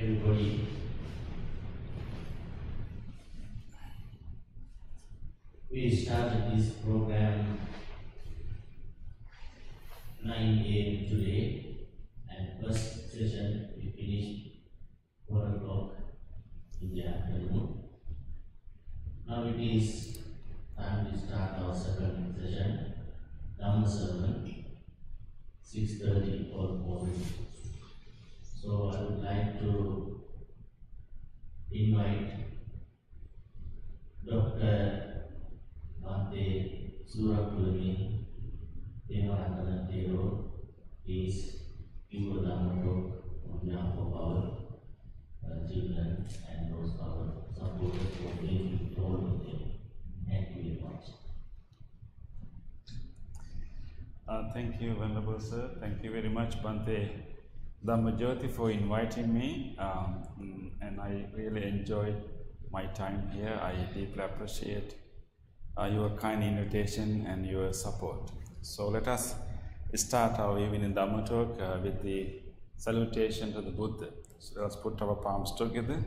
everybody. We started this program 9 a.m. today, and first session we finished 4 o'clock in the afternoon. Now it is time to start our second session, Dhamma sermon, 6:30 for morning. So I would like to invite Dr. Bhante Surakulani Devarantanatero is give a Dhamma talk on behalf of our children and those our supporters for being with all of them. Thank you very much. Thank you, Venerable Sir. Thank you very much, Bhante Dhammajyoti, for inviting me, and I really enjoyed my time here. I deeply appreciate your kind invitation and your support. So let us start our evening Dhamma talk with the salutation to the Buddha. So let us put our palms together,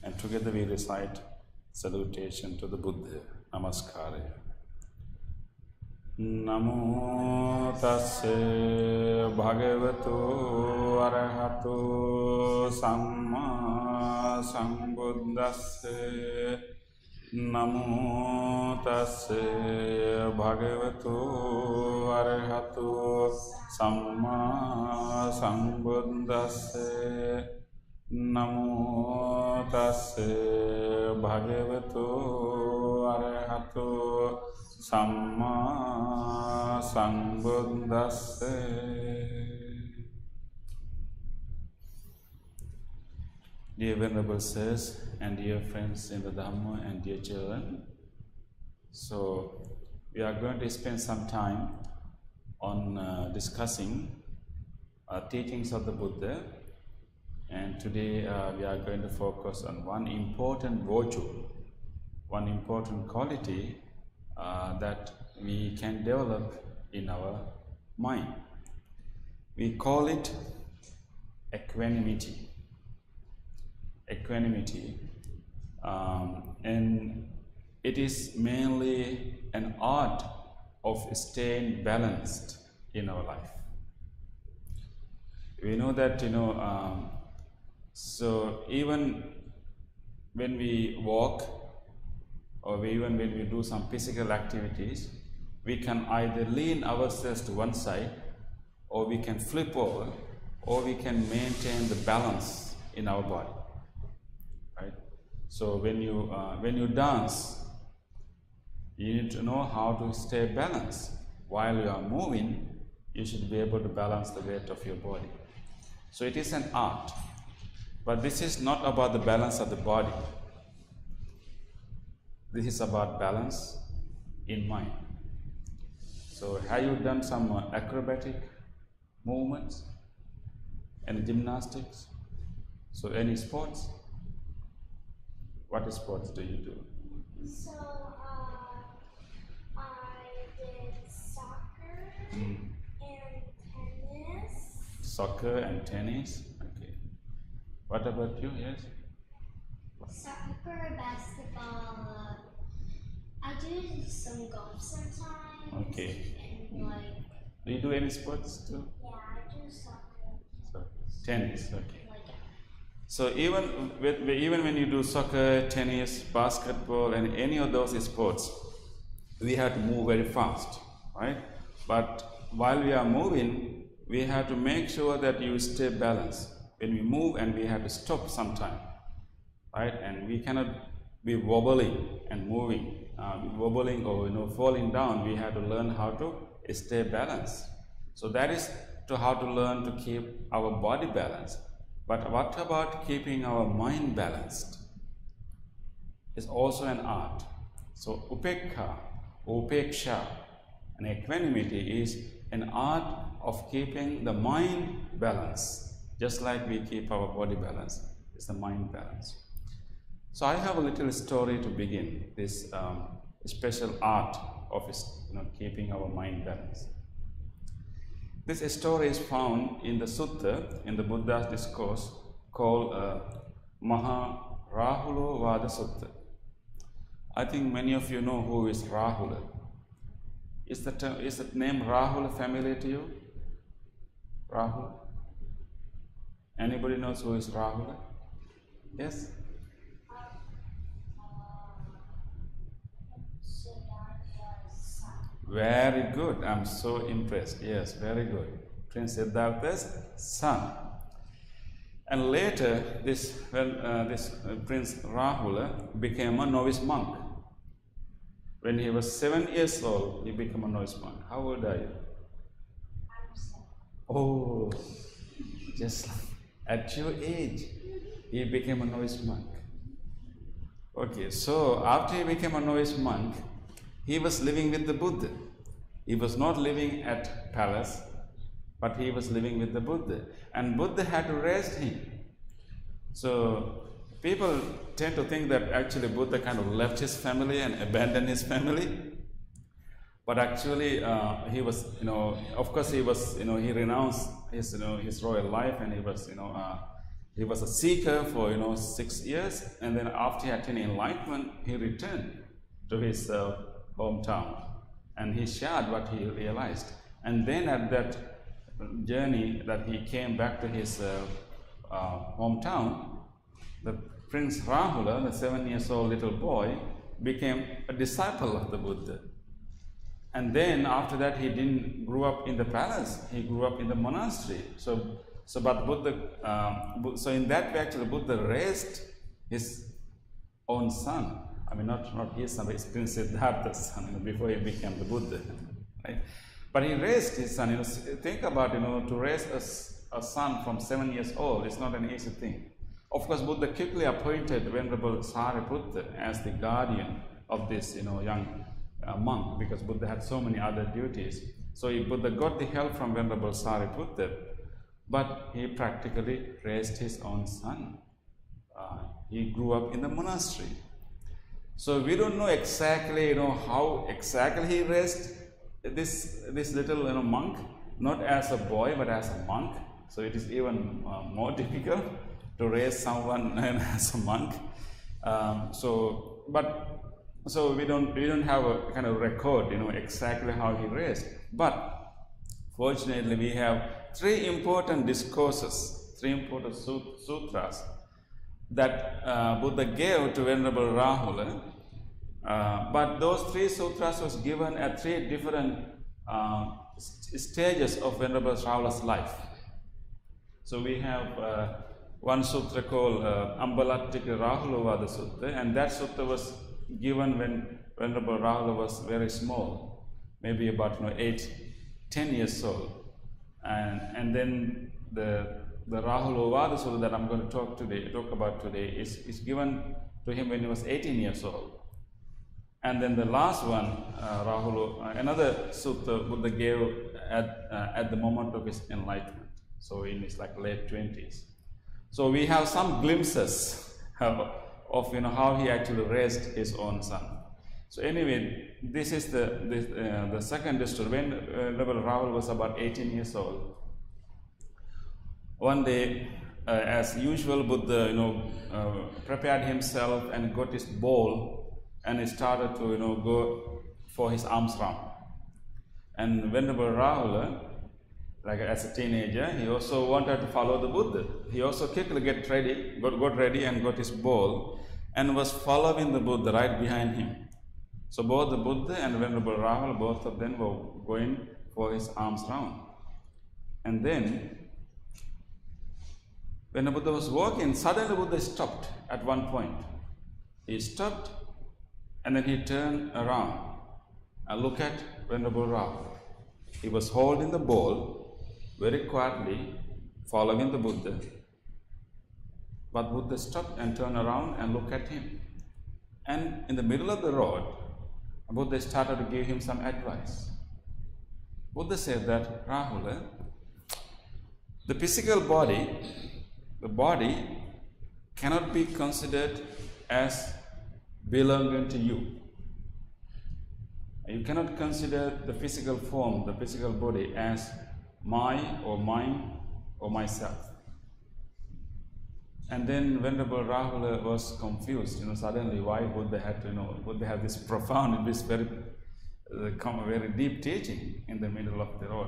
and together we recite salutation to the Buddha. Namaskara. Namo tassa bhagavato arahato samma sambuddhassa. Namo tassa bhagavato arahato samma sambuddhassa. Namo tassa bhagavato arahato Samma Sambuddhassa. Dear Venerable Sirs and dear friends in the Dhamma and dear children, so we are going to spend some time on discussing teachings of the Buddha, and today we are going to focus on one important virtue, one important quality that we can develop in our mind. We call it equanimity. Equanimity, and it is mainly an art of staying balanced in our life. We know that, so even when we walk, or even when we do some physical activities, we can either lean ourselves to one side, or we can flip over, or we can maintain the balance in our body, right? So when you dance, you need to know how to stay balanced. While you are moving, you should be able to balance the weight of your body. So it is an art, but this is not about the balance of the body. This is about balance in mind. So have you done some acrobatic movements and gymnastics? So any sports? What sports do you do? So I did soccer and tennis. Soccer and tennis? Okay. What about you? Yes? Soccer, basketball. I do some golf sometimes. Okay. And do you do any sports too? Yeah, I do soccer. So, tennis, okay. Like, So even when you do soccer, tennis, basketball, and any of those sports, we have to move very fast, right? But while we are moving, we have to make sure that you stay balanced. When we move, and we have to stop sometime, right? And we cannot be wobbling and moving. Wobbling or falling down. We have to learn how to stay balanced. So that is how to learn to keep our body balanced. But what about keeping our mind balanced? It's also an art. So upekha, upeksha, and equanimity is an art of keeping the mind balanced, just like we keep our body balanced. It's the mind balance. So I have a little story to begin this special art of keeping our mind balanced. This story is found in the sutta, in the Buddha's discourse, called Maha Rahulo Vada Sutta. I think many of you know who is Rahula. Is the name Rahula familiar to you? Rahula? Anybody knows who is Rahula? Yes? Very good. I'm so impressed. Yes, very good. Prince Siddhartha's son. And later, this Prince Rahula became a novice monk. When he was 7 years old, he became a novice monk. How old are you? I'm 7. Oh, just at your age, he became a novice monk. Okay, so after he became a novice monk, he was living with the Buddha. He was not living at palace, but he was living with the Buddha. And Buddha had to raise him. So people tend to think that actually Buddha kind of left his family and abandoned his family. But actually he was, of course he was, he renounced his, his royal life, and he was a seeker for, 6 years. And then after he attained enlightenment, he returned to his hometown, and he shared what he realized. And then at that journey that he came back to his hometown, the Prince Rahula, the 7 years old little boy, became a disciple of the Buddha. And then after that, he didn't grow up in the palace, he grew up in the monastery. So in that way, actually, Buddha raised his own son. I mean, not his son, but his Prince Siddhartha's son, before he became the Buddha. Right? But he raised his son. Think about, to raise a son from 7 years old is not an easy thing. Of course, Buddha quickly appointed Venerable Sariputta as the guardian of this, young monk, because Buddha had so many other duties. So Buddha got the help from Venerable Sariputta, but he practically raised his own son. He grew up in the monastery. So we don't know exactly, how exactly he raised this little, monk, not as a boy, but as a monk. So it is even more difficult to raise someone as a monk. So we don't have a kind of record, exactly how he raised. But fortunately, we have 3 important discourses, 3 important sutras that Buddha gave to Venerable Rahula. But those 3 sutras was given at 3 different stages of Venerable Rahula's life. So we have one sutra called Ambalattika Rahulovada Sutta, and that sutta was given when Venerable Rahula was very small, maybe about 8-10 years old. And then the Rahulovada Sutta that I'm going to talk about today is given to him when he was 18 years old. And then the last one, another sutta Buddha gave at the moment of his enlightenment, so in his late 20s. So we have some glimpses of how he actually raised his own son. So anyway, this is the second story. When Venerable Rahul was about 18 years old, one day, as usual, Buddha prepared himself and got his bowl, and he started to go for his alms round. And Venerable Rahula, as a teenager, he also wanted to follow the Buddha. He also quickly got ready and got his bowl, and was following the Buddha right behind him. So both the Buddha and Venerable Rahula, both of them were going for his alms round. And then, when the Buddha was walking, suddenly Buddha stopped at one point. He stopped, and then he turned around and looked at Venerable Rahula. He was holding the bowl very quietly, following the Buddha. But Buddha stopped and turned around and looked at him. And in the middle of the road, Buddha started to give him some advice. Buddha said that, Rahula, the physical body, the body cannot be considered as belonging to you. You cannot consider the physical form, the physical body, as mine or myself. And then Venerable Rahula was confused, suddenly why Buddha had to, Buddha have this profound, this very deep teaching in the middle of the road.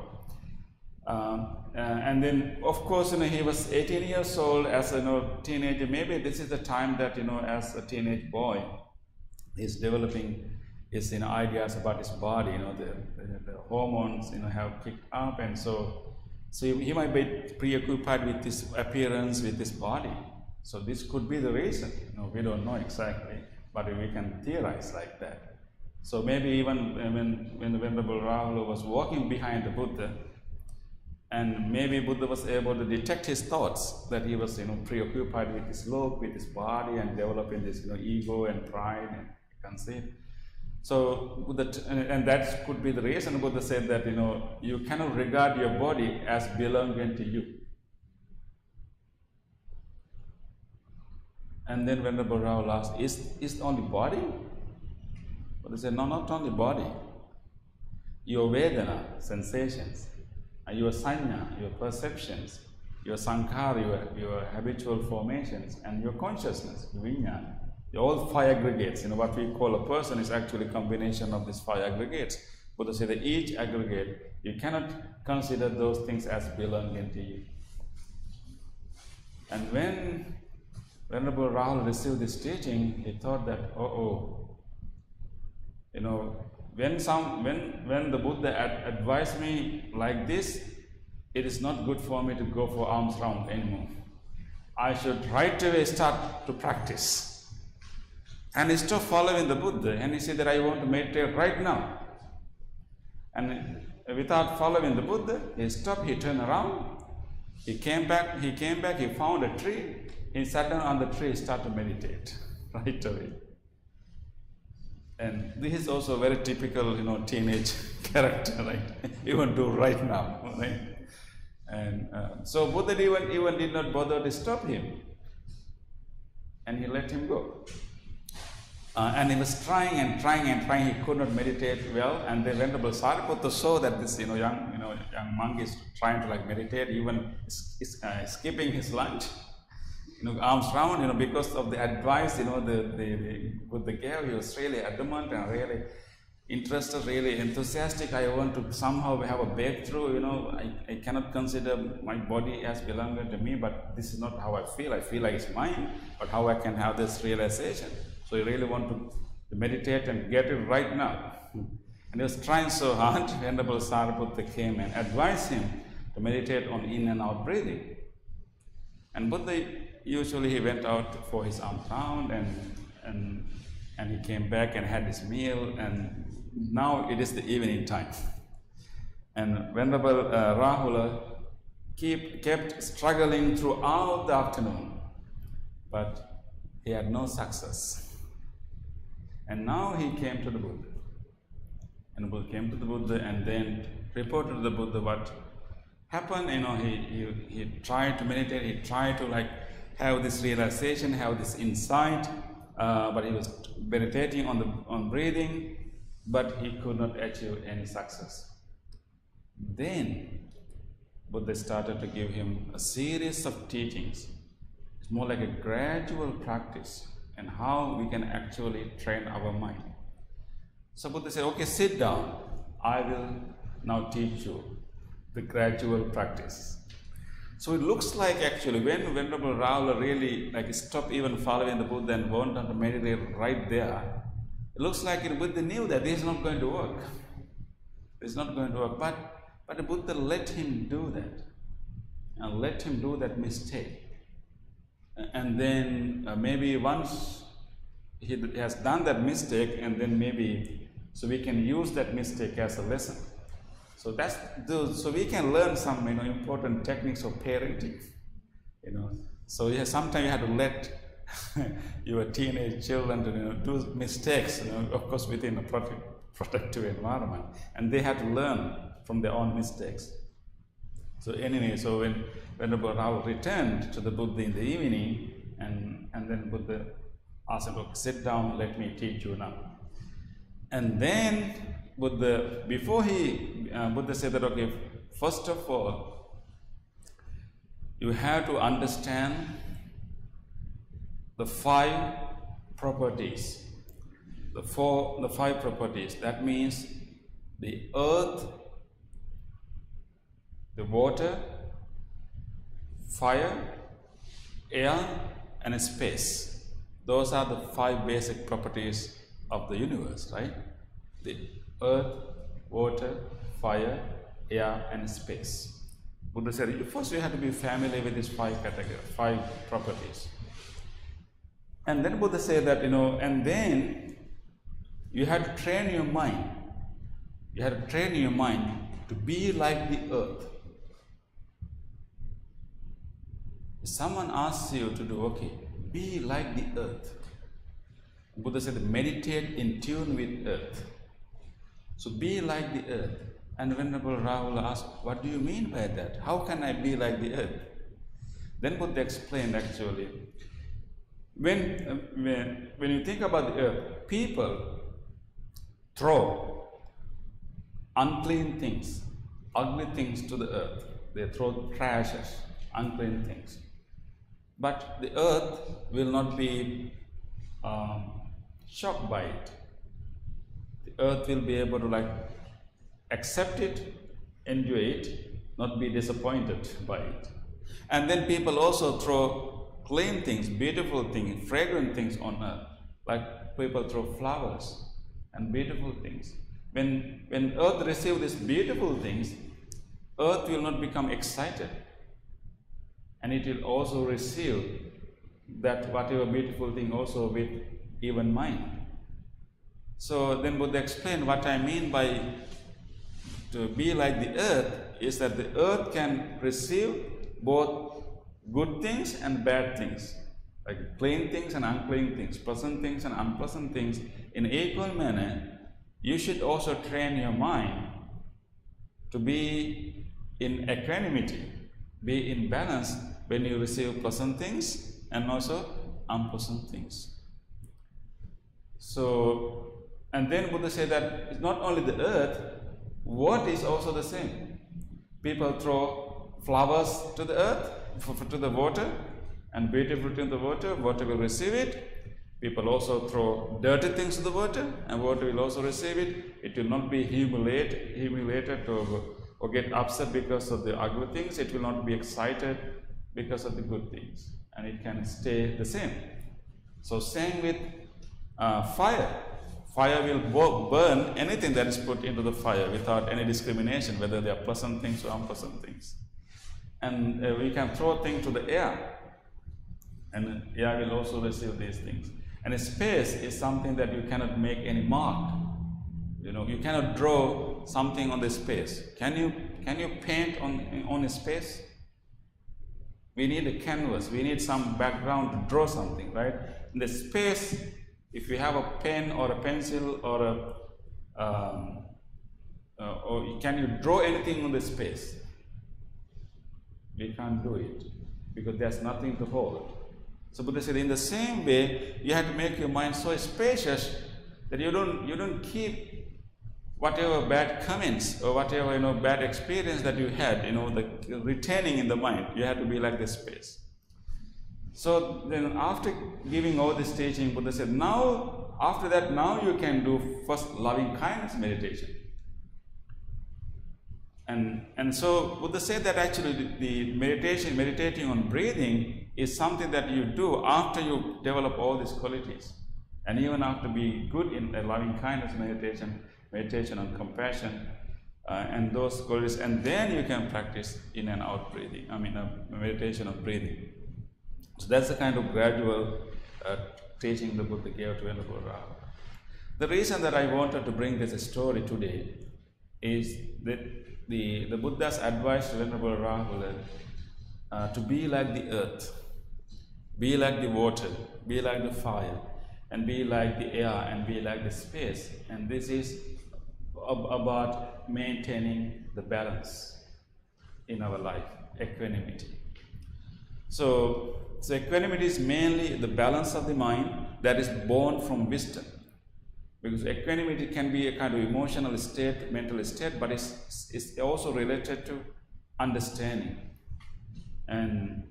And then, of course, he was 18 years old as a teenager. Maybe this is the time that, as a teenage boy, he's developing his ideas about his body. The hormones, have kicked up, and so he might be preoccupied with his appearance, with his body. So this could be the reason. We don't know exactly, but we can theorize like that. So maybe even when the Venerable Rahula was walking behind the Buddha, and maybe Buddha was able to detect his thoughts, that he was preoccupied with his look, with his body, and developing this ego and pride and conceit. So Buddha, and that could be the reason Buddha said that you cannot regard your body as belonging to you. And then Venerable Rahula asked, is only body? Buddha said, no, not only body. Your Vedana, sensations, your sanya, your perceptions, your sankhara, your habitual formations, and your consciousness, vijnana. All five aggregates. What we call a person is actually a combination of these five aggregates. Buddha said that each aggregate, you cannot consider those things as belonging to you. And when Venerable Rahula received this teaching, he thought that, when the Buddha advised me like this, it is not good for me to go for alms round anymore. I should right away start to practice. And he stopped following the Buddha, and he said that I want to meditate right now. And without following the Buddha, he stopped, he turned around, he came back, he found a tree, he sat down on the tree, started to meditate right away. And this is also a very typical, teenage character, right? Even do right now, right? And so Buddha even did not bother to stop him, and he let him go. And he was trying, he could not meditate well. And then Venerable Sariputta saw that this young monk is trying to meditate, even skipping his lunch, arms round, because of the advice the Buddha gave. He was really adamant and really interested, really enthusiastic. I want to somehow have a breakthrough. I cannot consider my body as belonging to me, but this is not how I feel. I feel like it's mine, but how I can have this realization. So you really want to meditate and get it right now. And he was trying so hard. Venerable Sariputta came and advised him to meditate on in and out breathing. And Buddha usually he went out for his alms round, and he came back and had his meal, and now it is the evening time. And Venerable Rahula kept struggling throughout the afternoon, but he had no success. And now he came to the Buddha. And Buddha came to the Buddha and then reported to the Buddha what happened. He tried to meditate, he tried to have this realization, have this insight, but he was meditating on breathing, but he could not achieve any success. Then Buddha started to give him a series of teachings. It's more like a gradual practice, and how we can actually train our mind. So Buddha said, okay, sit down. I will now teach you the gradual practice. So it looks like actually when Venerable Rahula really stopped even following the Buddha and went on to meditate right there, it looks like the Buddha knew that this is not going to work. It's not going to work. But the Buddha let him do that, and let him do that mistake. And then maybe once he has done that mistake, and then maybe so we can use that mistake as a lesson. So so we can learn some important techniques of parenting. So sometimes you have to let your teenage children do mistakes. Of course within a protective environment, and they have to learn from their own mistakes. So anyway, so when Venerable Rahula returned to the Buddha in the evening, and then Buddha asked him, "Okay, sit down, let me teach you now." And then Buddha said that, okay, first of all, you have to understand the five properties. The five properties. That means the earth, the water, fire, air, and space. Those are the five basic properties of the universe, right? The earth, water, fire, air, and space. Buddha said, first you have to be familiar with these five categories, five properties. And then Buddha said that, and then you have to train your mind. You have to train your mind to be like the earth. If someone asks you to do, okay, be like the earth. Buddha said, meditate in tune with earth. So be like the earth. And Venerable Rahul asked, what do you mean by that? How can I be like the earth? Then Buddha explained actually, when you think about the earth, people throw unclean things, ugly things to the earth. They throw trashes, unclean things. But the earth will not be shocked by it. The earth will be able to accept it, enjoy it, not be disappointed by it. And then people also throw clean things, beautiful things, fragrant things on earth. Like people throw flowers and beautiful things. When earth receives these beautiful things, earth will not become excited. And it will also receive that whatever beautiful thing also with even mind. So then Buddha explained what I mean by to be like the earth is that the earth can receive both good things and bad things, like clean things and unclean things, pleasant things and unpleasant things. In equal manner, you should also train your mind to be in equanimity, be in balance when you receive pleasant things and also unpleasant things. So, and then Buddha said that it's not only the earth, water is also the same. People throw flowers to the earth, to the water, and beautiful to the water, water will receive it. People also throw dirty things to the water, and water will also receive it. It will not be humiliated or get upset because of the ugly things. It will not be excited because of the good things, and it can stay the same. So same with fire. Fire will burn anything that is put into the fire without any discrimination, whether they are pleasant things or unpleasant things. And we can throw things to the air, and air will also receive these things. And space is something that you cannot make any mark. You cannot draw something on the space. Can you paint on a space? We need a canvas. We need some background to draw something, right? In the space, if you have a pen or a pencil or can you draw anything on the space? We can't do it because there's nothing to hold. So Buddha said, in the same way, you have to make your mind so spacious that you don't keep whatever bad comments or whatever bad experience that you had, the retaining in the mind. You have to be like this space. So then after giving all this teaching, Buddha said, now after that, now you can do first loving kindness meditation. And so Buddha said that actually the meditating on breathing is something that you do after you develop all these qualities. And even after being good in a loving kindness meditation on compassion, and those qualities, and then you can practice in and out breathing, a meditation of breathing. So that's the kind of gradual teaching the Buddha gave to Venerable Rahul. The reason that I wanted to bring this story today is that the Buddha's advice to Venerable Rahul to be like the earth, be like the water, be like the fire, and be like the air, and be like the space. And this is about maintaining the balance in our life, equanimity. So equanimity is mainly the balance of the mind that is born from wisdom. Because equanimity can be a kind of emotional state, mental state, but it's also related to understanding. And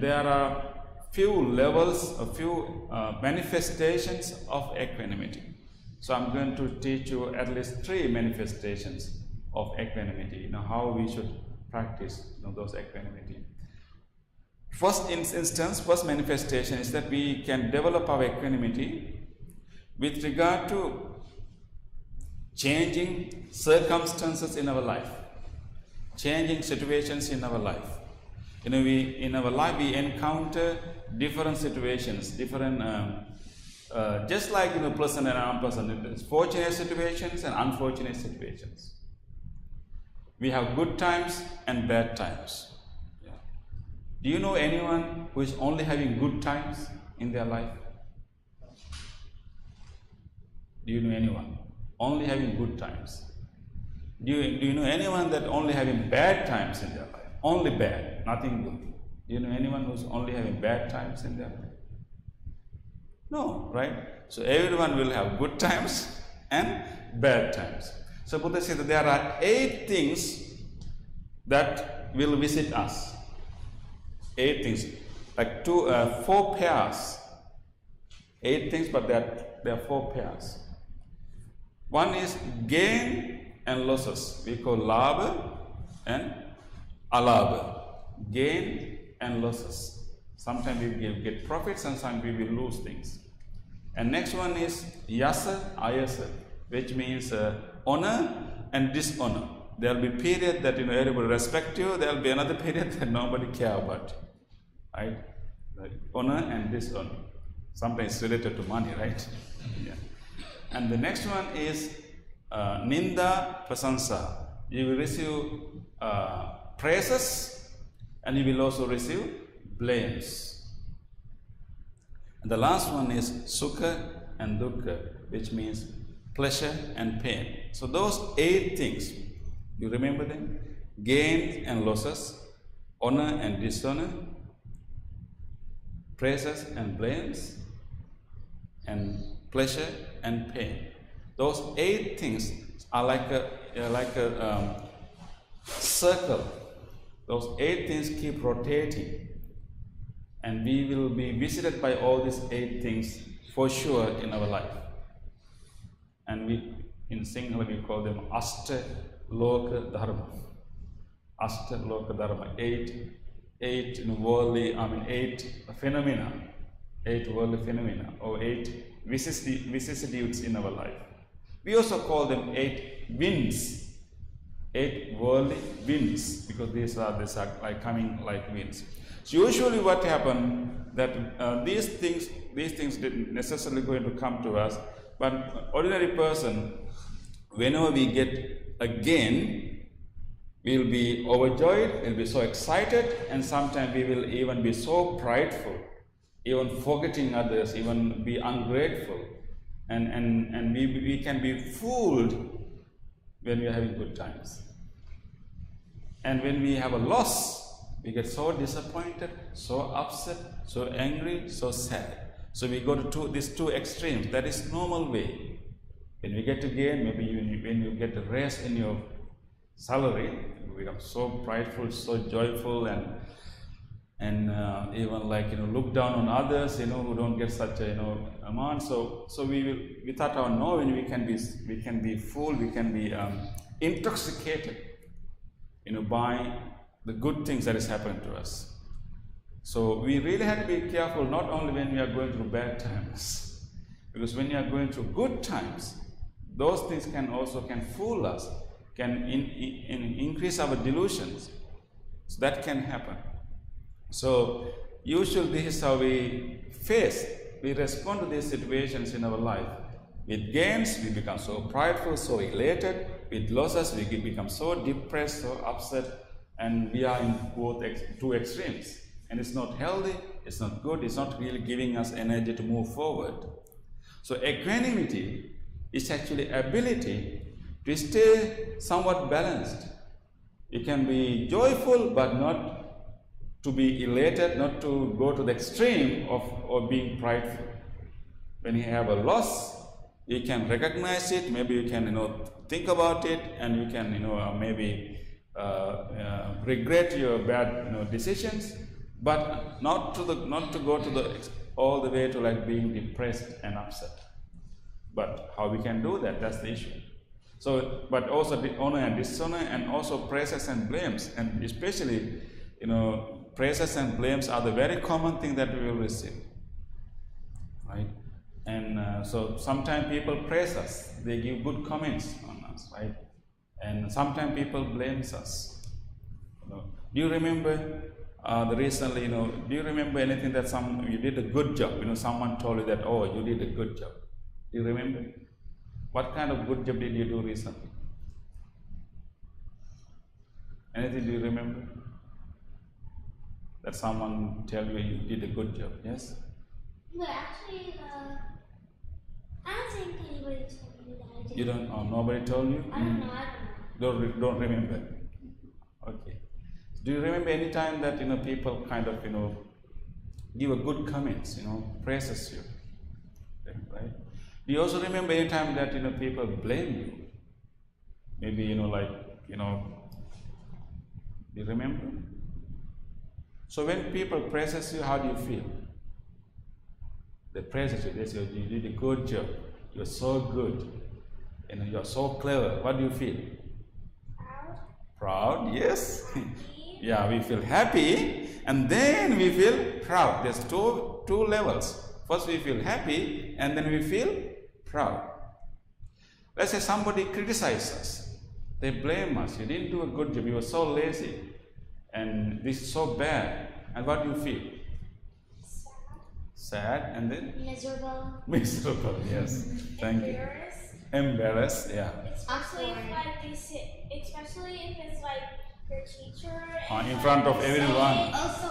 there are few levels, a few manifestations of equanimity. So I'm going to teach you at least 3 manifestations of equanimity, how we should practice those equanimity. First instance, first manifestation is that we can develop our equanimity with regard to changing circumstances in our life, changing situations in our life. In our life we encounter different situations, different, just like pleasant and unpleasant, fortunate situations and unfortunate situations. We have good times and bad times. Yeah. Do you know anyone who is only having good times in their life? Do you know anyone only having good times? Do you know anyone that only having bad times in their life? Only bad, nothing good. Do you know anyone who's only having bad times in their life? No, right? So everyone will have good times and bad times. So Buddha said that there are 8 things that will visit us. 8 things, like 4 pairs. 8 things, but there are 4 pairs. One is gain and losses. We call labha and alabha. Gain and losses. Sometimes we will get profits and sometimes we will lose things. And next one is yasa, ayasa, which means honor and dishonor. There will be period that everybody respect you. There will be another period that nobody care about, right? Like honor and dishonor. Sometimes related to money, right? Yeah. And the next one is ninda prasansa. You will receive praises and you will also receive blames. And the last one is sukha and dukkha, which means pleasure and pain. So those 8 things, you remember them? Gain and losses, honor and dishonor, praises and blames, and pleasure and pain. Those 8 things are like a circle. Those 8 things keep rotating, and we will be visited by all these 8 things for sure in our life. And we, in Sinhala, we call them Ashta Loka Dharma. Ashta Loka Dharma. 8 worldly, 8 phenomena, 8 worldly phenomena, or 8 vicissitudes in our life. We also call them 8 winds. 8 worldly winds, because these are like coming like winds. So usually what happens that these things didn't necessarily going to come to us, but ordinary person, whenever we get a gain, we will be overjoyed, we will be so excited, and sometimes we will even be so prideful, even forgetting others, even be ungrateful, and we can be fooled when we are having good times. And when we have a loss, we get so disappointed, so upset, so angry, so sad. So we go to these 2 extremes. That is normal way. When we get a gain, maybe when you get a raise in your salary, you become so prideful, so joyful, and even like look down on others, who don't get such a amount. So we will, without our knowing, we can be fooled, we can be intoxicated, by the good things that is happening to us. So we really have to be careful, not only when we are going through bad times, because when you are going through good times, those things can fool us, can increase our delusions. So that can happen. So usually this is how we respond to these situations in our life. With gains, we become so prideful, so elated. With losses, we become so depressed, so upset, and we are in both 2 extremes. And it's not healthy, it's not good, it's not really giving us energy to move forward. So equanimity is actually ability to stay somewhat balanced. You can be joyful, but not to be elated, not to go to the extreme of being prideful. When you have a loss, you can recognize it, maybe you can think about it, and you can maybe regret your bad decisions, but not to go to the all the way to like being depressed and upset. But how we can do that? That's the issue. So, but also the honor and dishonor, and also praises and blames, and especially, praises and blames are the very common thing that we will receive, right? And so sometimes people praise us, they give good comments on us, right? And sometimes people blame us. Do you remember recently? Do you remember anything that you did a good job? Someone told you that, oh, you did a good job. Do you remember? What kind of good job did you do recently? Anything do you remember? That someone tell you did a good job, yes? No, actually, I don't think anybody told me that I did. You don't, nobody told you? I don't know. Don't remember. Okay. Do you remember any time that, people kind of, give a good comments, praises you, right? Do you also remember any time that, people blame you? Maybe, do you remember? So when people praises you, how do you feel? They praise you, they say, you did a good job, you're so good, you're so clever. What do you feel? Proud. Proud, yes. Happy. Yeah, we feel happy, and then we feel proud. There's two levels. First we feel happy, and then we feel proud. Let's say somebody criticizes us. They blame us. You didn't do a good job. You were so lazy, and this is so bad. And what do you feel? Sad, and then? Miserable. Miserable, yes. Thank you. Embarrassed, yeah. Especially if it's like your teacher. In front of everyone. Also,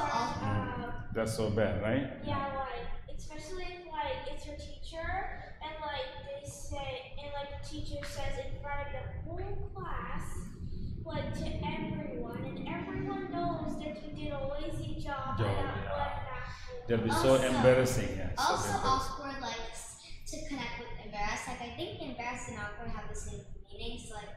That's so bad, right? yeah, like especially if like it's your teacher and like they say and like the teacher says in front of the whole class, like to everyone, and everyone knows that you did a lazy job. That'll be so embarrassing. Yeah, Also so awkward, like to connect with embarrassed. Like I think embarrassed and awkward have the same meanings. Like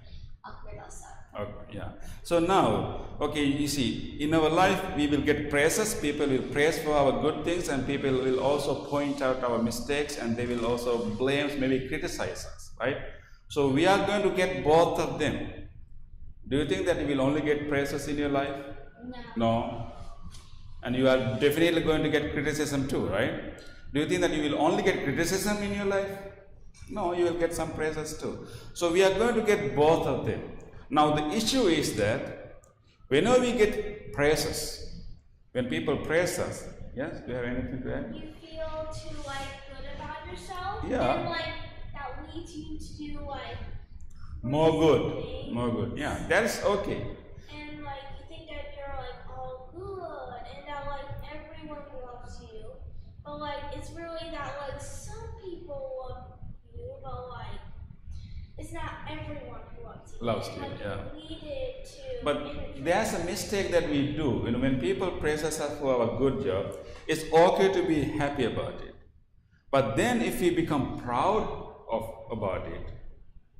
awkward also. Okay, yeah. So now, okay, you see, in our life we will get praises. People will praise for our good things, and people will also point out our mistakes, and they will also blame, maybe criticize us, right? So we are going to get both of them. Do you think that you will only get praises in your life? No. And you are definitely going to get criticism too, right? Do you think that you will only get criticism in your life? No, you will get some praises too. So we are going to get both of them. Now the issue is that whenever we get praises, when people praise us, yes, do you have anything to add? You feel too like good about yourself. Yeah. And like that leads you to do like More good. things. More good. Yeah, that's okay. And like you think that you're like all good and that like everyone loves you. But like it's really that like some people love you, but like it's not everyone who loves you. Loves And, you, like, yeah. you needed to But there's a mistake that we do. When people praise us for our good job, it's okay to be happy about it. But then if we become proud about it,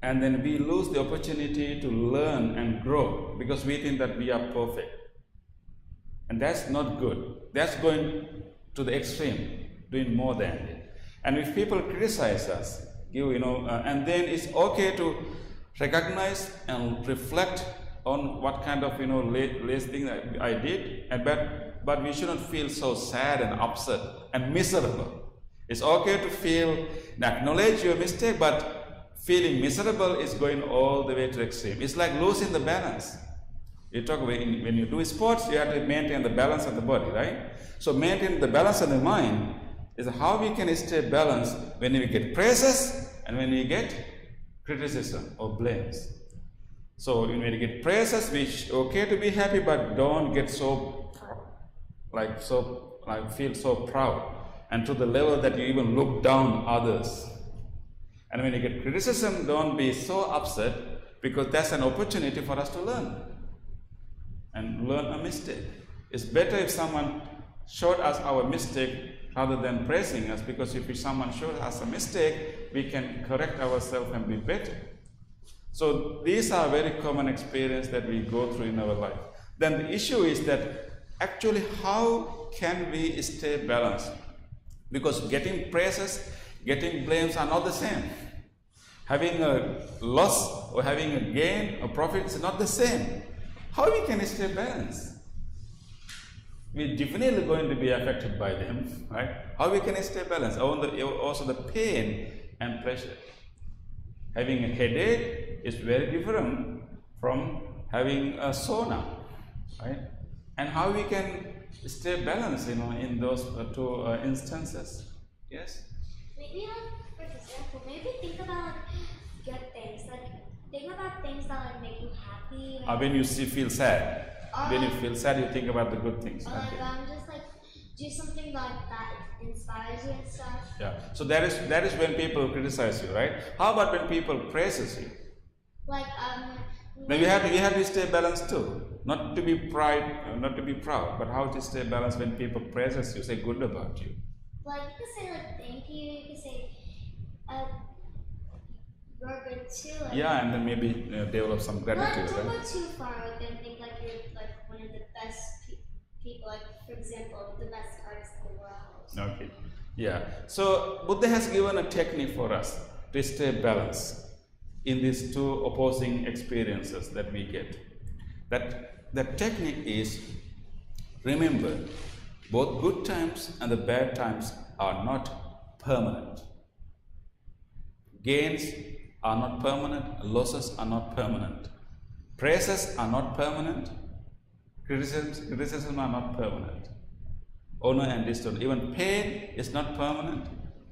and then we lose the opportunity to learn and grow because we think that we are perfect. And that's not good. That's going to the extreme, doing more than it. And if people criticize us, and then it's okay to recognize and reflect on what kind of lazy thing I did, but we shouldn't feel so sad and upset and miserable. It's okay to feel and acknowledge your mistake, but feeling miserable is going all the way to extreme. It's like losing the balance. You talk about when you do sports, you have to maintain the balance of the body, right? So maintain the balance of the mind is how we can stay balanced when we get praises and when we get criticism or blames. So when we get praises, it's okay to be happy, but don't get so feel so proud and to the level that you even look down others. And when you get criticism, don't be so upset, because that's an opportunity for us to learn and learn a mistake. It's better if someone showed us our mistake rather than praising us, because if someone shows us a mistake, we can correct ourselves and be better. So these are very common experiences that we go through in our life. Then the issue is that actually, how can we stay balanced? Because getting praises, getting blames are not the same. Having a loss or having a gain or profit is not the same. How we can stay balanced? We're definitely going to be affected by them, right? How we can stay balanced? Also the pain and pleasure. Having a headache is very different from having a sauna, right? And how we can stay balanced, in those two instances? Yes. Maybe for example, maybe think about good things. Think about things that make you happy. When you feel sad. When you feel sad, you think about the good things. Or just do something that inspires you and stuff. Yeah. So that is when people criticize you, right? How about when people praises you? Now we have to stay balanced too. Not to be proud, but how to stay balanced when people praises you, say good about you. You can say thank you. You can say you're good too. Yeah, and then maybe develop some gratitude. Don't Right? go too far with them. Think you're one of the best people. For example, the best artist in the world. Okay. Yeah. So Buddha has given a technique for us to stay balanced in these two opposing experiences that we get. That technique is, remember, both good times and the bad times are not permanent. Gains are not permanent, losses are not permanent. Praises are not permanent, criticism are not permanent. Honor and dishonor, even pain is not permanent,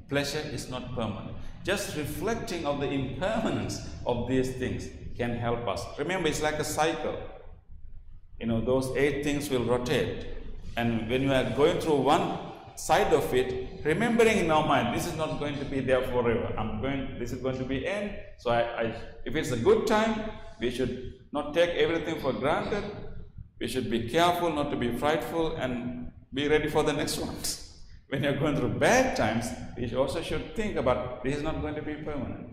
pleasure is not permanent. Just reflecting of the impermanence of these things can help us. Remember, it's like a cycle. Those 8 things will rotate. And when you are going through one side of it, remembering in our mind, this is not going to be there forever. This is going to be end. So if it's a good time, we should not take everything for granted. We should be careful not to be frightful and be ready for the next ones. When you're going through bad times, we also should think about this is not going to be permanent.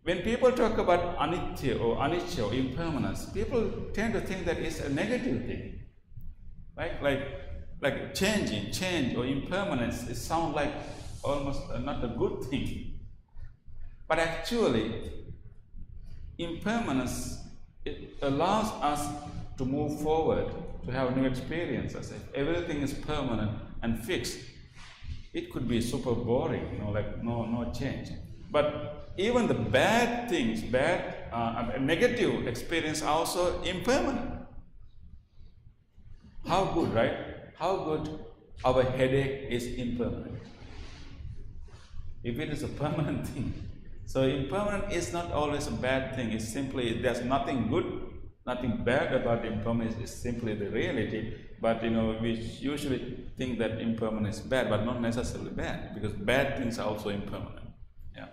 When people talk about anitya or anicca or impermanence, people tend to think that it's a negative thing. Right? Like change or impermanence, it sounds like almost not a good thing. But actually, impermanence, it allows us to move forward, to have new experiences. If everything is permanent and fixed, it could be super boring, no change. But even the bad things, negative experience are also impermanent. How good, right? How good our headache is impermanent. If it is a permanent thing. So impermanent is not always a bad thing. It's simply, there's nothing good, nothing bad about impermanence. It's simply the reality. But we usually think that impermanence is bad, but not necessarily bad, because bad things are also impermanent. Yeah.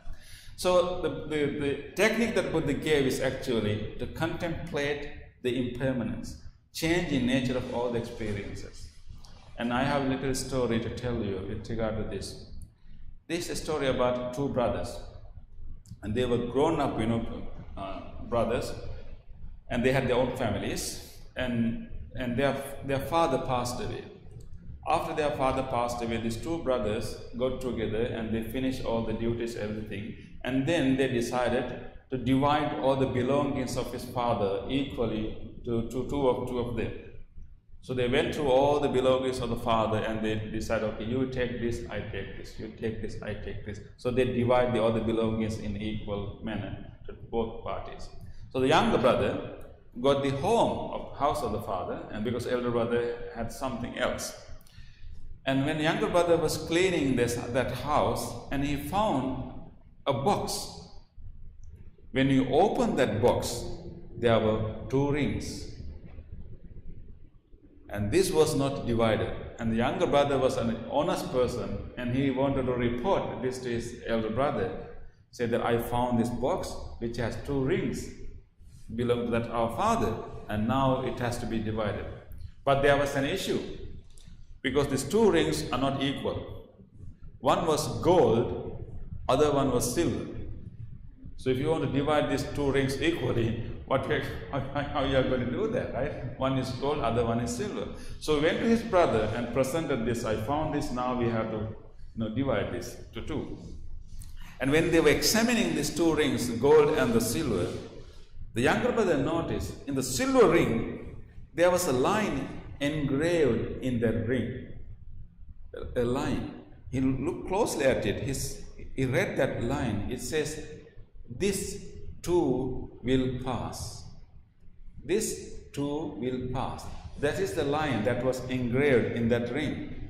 So the technique that Buddha gave is actually to contemplate the impermanence, change in nature of all the experiences. And I have a little story to tell you with regard to this. This is a story about 2 brothers, and they were grown up, brothers, and they had their own families, and their father passed away. After their father passed away, these 2 brothers got together and they finished all the duties, everything, and then they decided to divide all the belongings of his father equally to two of them. So they went through all the belongings of the father and they decided, okay, you take this, I take this, you take this, I take this. So they divide all the belongings in equal manner to both parties. So the younger brother got the house of the father, and because elder brother had something else. And when the younger brother was cleaning that house, and he found a box. When you open that box, there were 2 rings. And this was not divided. And the younger brother was an honest person, and he wanted to report this to his elder brother. Said that I found this box which has 2 rings, belong to that our father, and now it has to be divided. But there was an issue, because these 2 rings are not equal. One was gold, other one was silver. So if you want to divide these 2 rings equally, how you are going to do that, right? One is gold, other one is silver. So he went to his brother and presented this. I found this, now we have to divide this to two. And when they were examining these two rings, the gold and the silver, the younger brother noticed in the silver ring, there was a line engraved in that ring. A line. He looked closely at it. He read that line. It says, "This too will pass. This too will pass." That is the line that was engraved in that ring.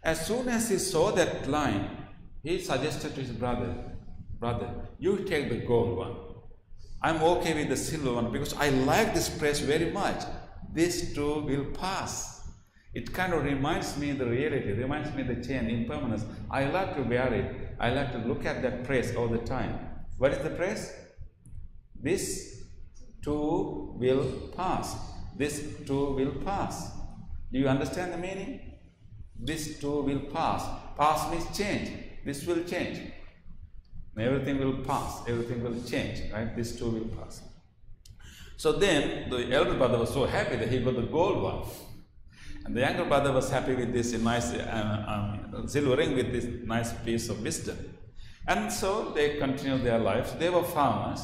As soon as he saw that line, he suggested to his brother, "Brother, you take the gold one. I'm okay with the silver one because I like this place very much. This too will pass." It kind of reminds me the reality, reminds me the chain, impermanence. I like to wear it. I like to look at that praise all the time. What is the praise? This too will pass. This too will pass. Do you understand the meaning? This too will pass. Pass means change. This will change. Everything will pass. Everything will change. Right? This too will pass. So then the elder brother was so happy that he got the gold one. And the younger brother was happy with this nice silver ring with this nice piece of wisdom. And so they continued their lives. They were farmers.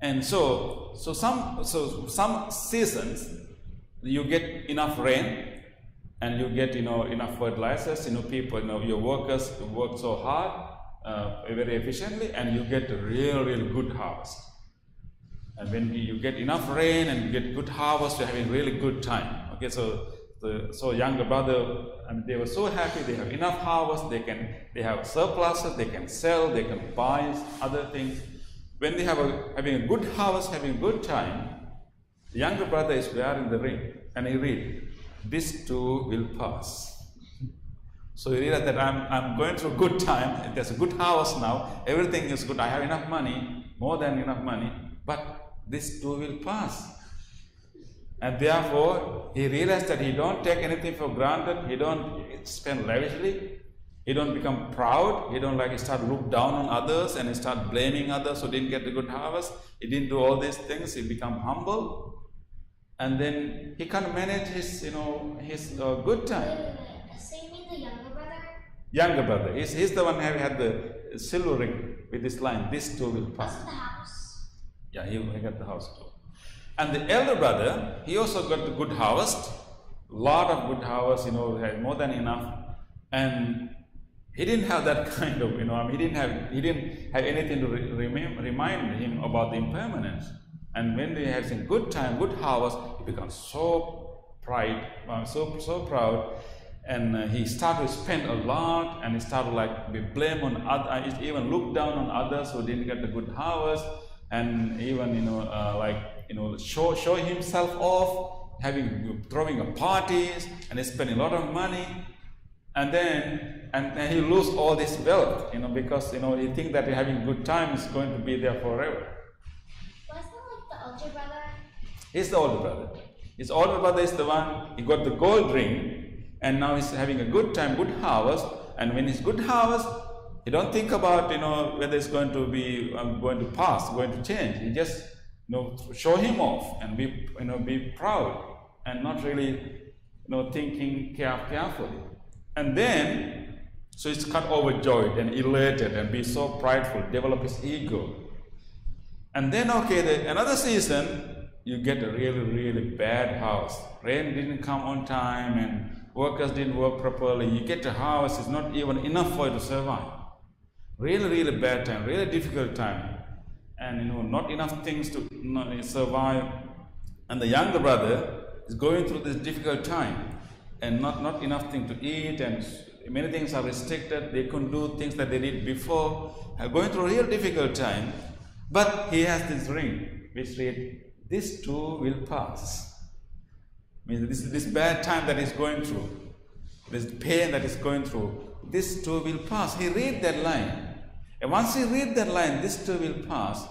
And so some seasons you get enough rain and you get enough fertilizers, people, your workers work so hard, very efficiently, and you get a real good harvest. And when you get enough rain and you get good harvest, you're having really good time. Okay, so younger brother, they were so happy. They have enough harvest. They have surpluses. They can sell. They can buy other things. When they have having a good harvest, having a good time, the younger brother is wearing the ring, and he read, "This too will pass." So he realized that I'm going through a good time. There's a good harvest now. Everything is good. I have enough money, more than enough money, but this too will pass. And therefore, he realized that he don't take anything for granted. He don't spend lavishly. He don't become proud. He don't start look down on others and he start blaming others who didn't get the good harvest. He didn't do all these things. He become humble, and then he can manage his good time. So you mean the younger brother? Younger brother. He's the one who had the silver ring with this line. This too will pass. Was it the house? Yeah, he got the house too. And the elder brother, he also got the good harvest, lot of good harvest, had more than enough, and he didn't have that kind of, he didn't have anything to remind him about the impermanence. And when they had some good time, good harvest, he becomes so so proud, and he started to spend a lot, and he started be blame on others, even look down on others who didn't get the good harvest, and even show himself off, throwing parties, and he's spending a lot of money, and then he lose all this wealth, because he think that having a good time is going to be there forever. Was that the older brother? He's the older brother. His older brother is the one, he got the gold ring, and now he's having a good time, good harvest, and when it's good harvest, he don't think about whether it's going to be going to pass, going to change. He just show him off and be proud and not really thinking carefully. And then so he's got overjoyed and elated and be so prideful, develop his ego. And then another season you get a really bad house. Rain didn't come on time and workers didn't work properly. You get a house, it's not even enough for you to survive. Really bad time, really difficult time, and not enough things to survive. And the younger brother is going through this difficult time, and not enough thing to eat, and many things are restricted. They couldn't do things that they did before. Going through a real difficult time, but he has this ring which read, "This too will pass." Means this bad time that he's going through, this pain that he's going through, this too will pass. He read that line. And once he read that line, this too will pass,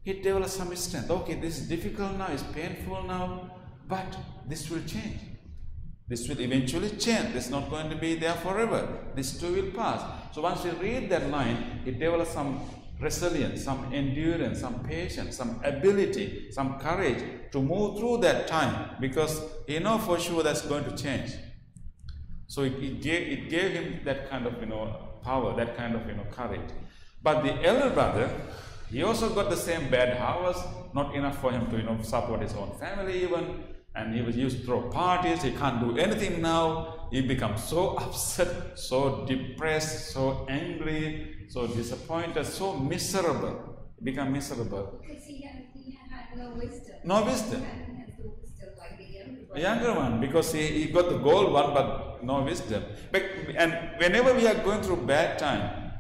he develops some strength. Okay, this is difficult now, it's painful now, but this will change. This will eventually change. This is not going to be there forever. This too will pass. So once he read that line, he develops some resilience, some endurance, some patience, some ability, some courage to move through that time, because he knows for sure that's going to change. So it gave him that kind of power, that kind of courage. But the elder brother, he also got the same bad hours, not enough for him to support his own family even, and he was used to throw parties. He can't do anything now. He becomes so upset, so depressed, so angry, so disappointed, so miserable. He became miserable. Because he had no wisdom. No wisdom. He had no wisdom like the younger brother. Younger one, because he got the gold one, but no wisdom. And whenever we are going through bad time,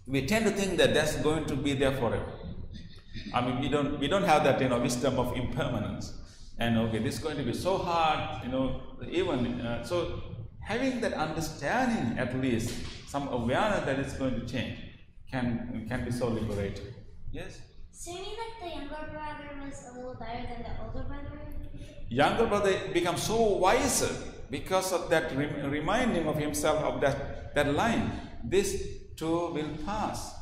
we tend to think that that's going to be there forever. I mean, we don't have that wisdom of impermanence. And okay, this is going to be so hard, so having that understanding, at least some awareness that it's going to change, can be so liberating. Yes. So you mean like the younger brother was a little better than the older brother? Younger brother becomes so wiser because of that reminding of himself of that line. This too will pass.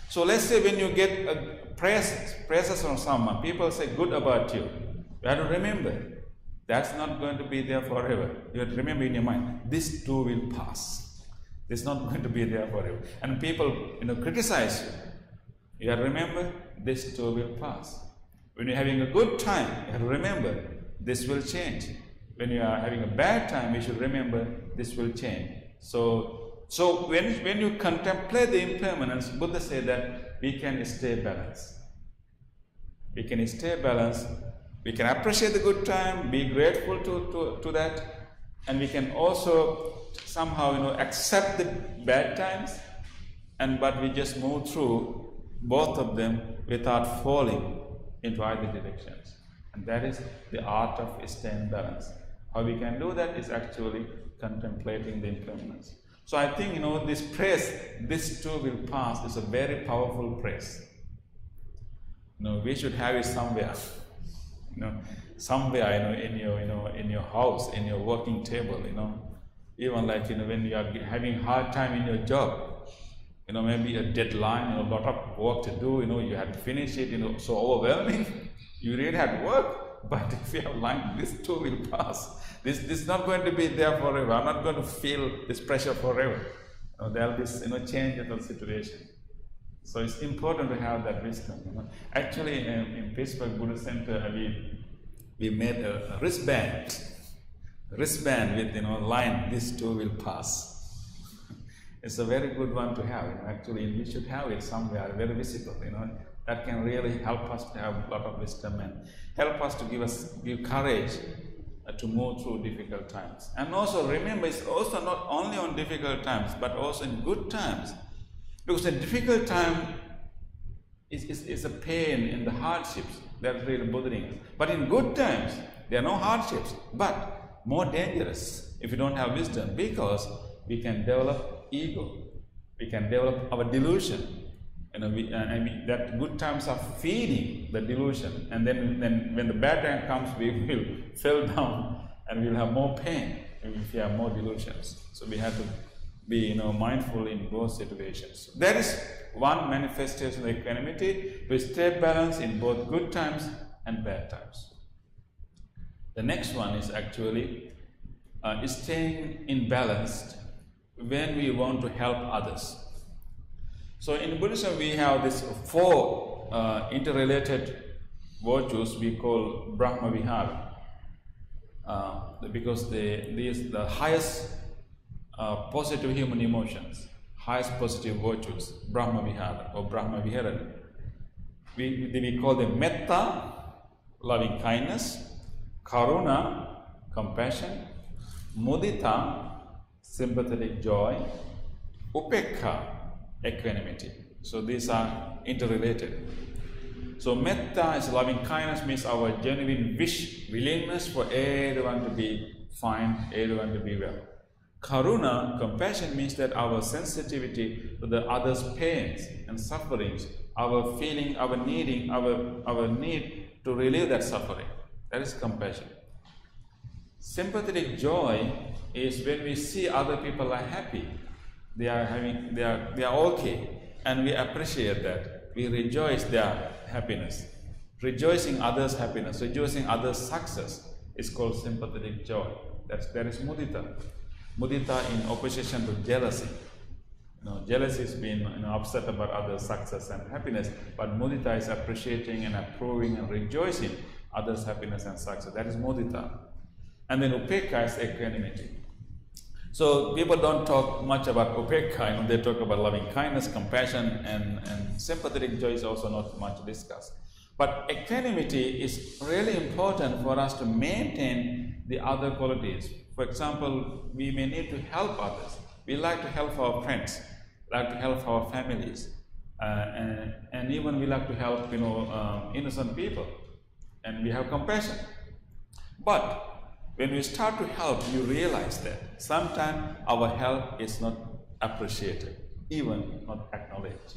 So let's say when you get praises from someone, people say good about you. You have to remember, that's not going to be there forever. You have to remember in your mind, this too will pass. This is not going to be there forever. And people criticize you. You have to remember, this too will pass. When you're having a good time, you have to remember, this will change. When you are having a bad time, you should remember, this will change. So when you contemplate the impermanence, Buddha said that we can stay balanced. We can stay balanced. We can appreciate the good time, be grateful to that, and we can also somehow accept the bad times, but we just move through both of them without falling into either directions. And that is the art of staying balanced. How we can do that is actually contemplating the impermanence. So I think this praise, this too will pass, is a very powerful praise. We should have it somewhere. Somewhere in your house, in your working table, even like when you are having hard time in your job, maybe a deadline, a lot of work to do, you have to finish it, so overwhelming, you really have to work. But if you have line, this too will pass. This is not going to be there forever. I'm not going to feel this pressure forever. There will be change in the situation. So it's important to have that wisdom. Actually, in Pittsburgh Buddhist Center, we made a wristband with line, this too will pass. It's a very good one to have. Actually, we should have it somewhere, very visible. That can really help us to have a lot of wisdom and help us to give courage to move through difficult times. And also remember, it's also not only on difficult times, but also in good times. Because a difficult time is a pain in the hardships that really bothering us. But in good times, there are no hardships, but more dangerous if you don't have wisdom, because we can develop ego, we can develop our delusion. That good times are feeding the delusion, and then when the bad time comes, we will fall down and we will have more pain if we have more delusions. So we have to be mindful in both situations. So that is one manifestation of equanimity, to stay balanced in both good times and bad times. The next one is actually staying in balance when we want to help others. So in Buddhism, we have these 4 interrelated virtues we call Brahma Vihara, because these the highest positive human emotions, highest positive virtues, Brahma Vihara or Brahma Vihara. We call them Metta, loving kindness, Karuna, compassion, Mudita, sympathetic joy, Upekha, equanimity. So these are interrelated. So metta is loving kindness, means our genuine willingness for everyone to be fine, everyone to be well. Karuna, compassion, means that our sensitivity to the other's pains and sufferings, our feeling, our needing, our need to relieve that suffering. That is compassion. Sympathetic joy is when we see other people are happy. They are okay, and we appreciate that. We rejoice their happiness. Rejoicing others' happiness, rejoicing others' success is called sympathetic joy. That is mudita. Mudita in opposition to jealousy. Jealousy is being upset about others' success and happiness, but mudita is appreciating and approving and rejoicing others' happiness and success. That is mudita. And then upekkha is equanimity. So people don't talk much about upekkha. They talk about loving kindness, compassion, and sympathetic joy is also not much discussed. But equanimity is really important for us to maintain the other qualities. For example, we may need to help others. We like to help our friends, like to help our families, and even we like to help innocent people, and we have compassion. But when we start to help, you realize that sometimes our help is not appreciated, even not acknowledged.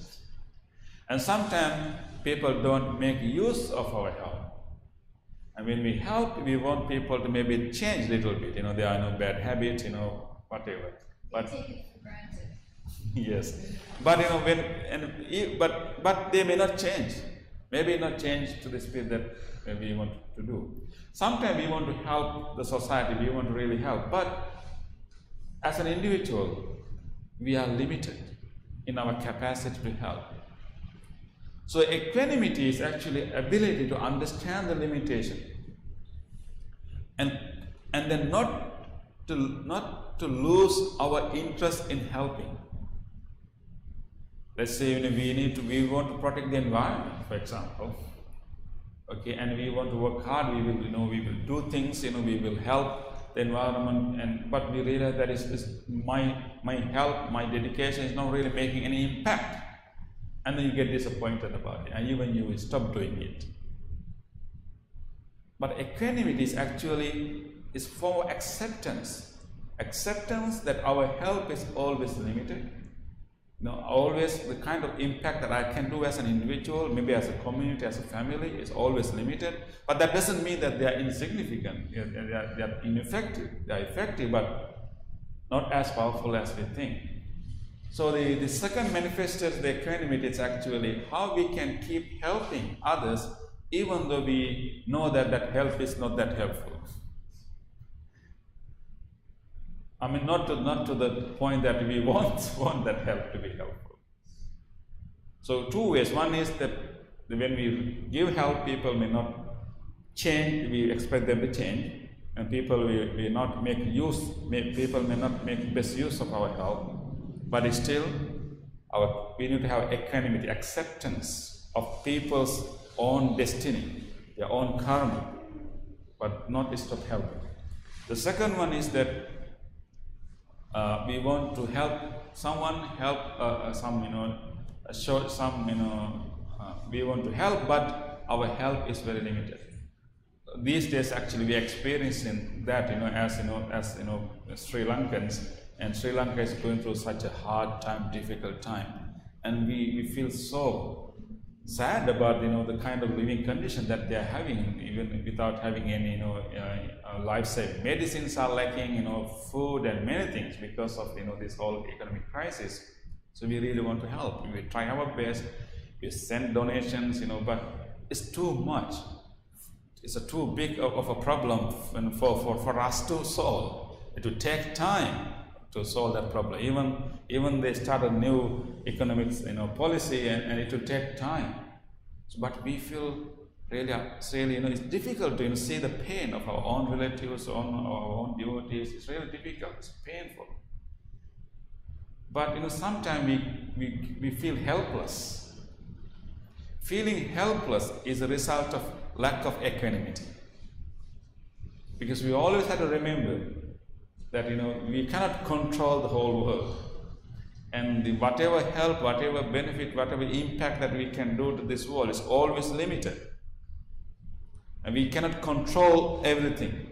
And sometimes people don't make use of our help. And when we help, we want people to maybe change a little bit. There are no bad habits, whatever. But Take it for granted. yes, but but they may not change. Maybe not change to the speed that we want to do. Sometimes we want to help the society. We want to really help, but as an individual, we are limited in our capacity to help. So equanimity is actually ability to understand the limitation, and then not to lose our interest in helping. Let's say we want to protect the environment, for example. Okay, and we want to work hard. We will do things. We will help the environment, but we realize that is my help, my dedication is not really making any impact. And then you get disappointed about it, and even you will stop doing it. But equanimity is actually for acceptance. Acceptance that our help is always limited. Always the kind of impact that I can do as an individual, maybe as a community, as a family, is always limited. But that doesn't mean that they are insignificant. They are ineffective. They are effective, but not as powerful as we think. So the second manifestation of the equanimity is actually how we can keep helping others even though we know that help is not that helpful. I mean, not to the point that we want that help to be helpful. So two ways. One is that when we give help, people may not change. We expect them to change, and people will not make use. People may not make best use of our help. But still, we need to have equanimity, acceptance of people's own destiny, their own karma, but not stop helping. The second one is that we want to help someone, we want to help, but our help is very limited. These days, actually, we are experiencing that, as Sri Lankans. And Sri Lanka is going through such a hard time, difficult time, and we feel so sad about the kind of living condition that they are having, even without having any life-saving medicines are lacking, food and many things because of this whole economic crisis. So we really want to help. We try our best. We send donations, but it's too much. It's too big of a problem for us to solve. It will take time to solve that problem. Even they start a new economics policy, and it will take time. So, but we feel really it's difficult to see the pain of our own relatives, our own devotees. It's really difficult. It's painful. But sometimes we feel helpless. Feeling helpless is a result of lack of equanimity, because we always have to remember that we cannot control the whole world, and whatever help, whatever benefit, whatever impact that we can do to this world is always limited, and we cannot control everything,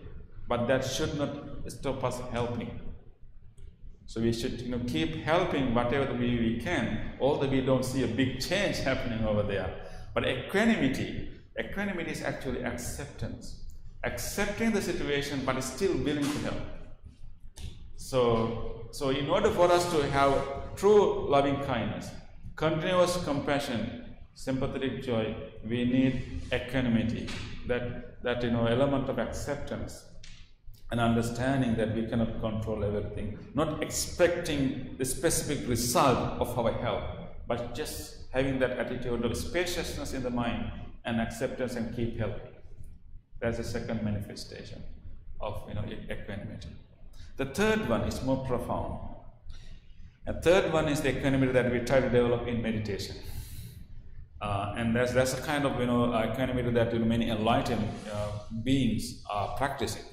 but that should not stop us helping. So we should keep helping whatever we can, although we don't see a big change happening over there. But equanimity is actually acceptance, accepting the situation but still willing to help. So in order for us to have true loving kindness, continuous compassion, sympathetic joy, we need equanimity, that element of acceptance and understanding that we cannot control everything, not expecting the specific result of our help, but just having that attitude of spaciousness in the mind and acceptance and keep helping. That's the second manifestation of equanimity. The third one is more profound. A third one is the equanimity that we try to develop in meditation. And that's a kind of equanimity that many enlightened beings are practicing.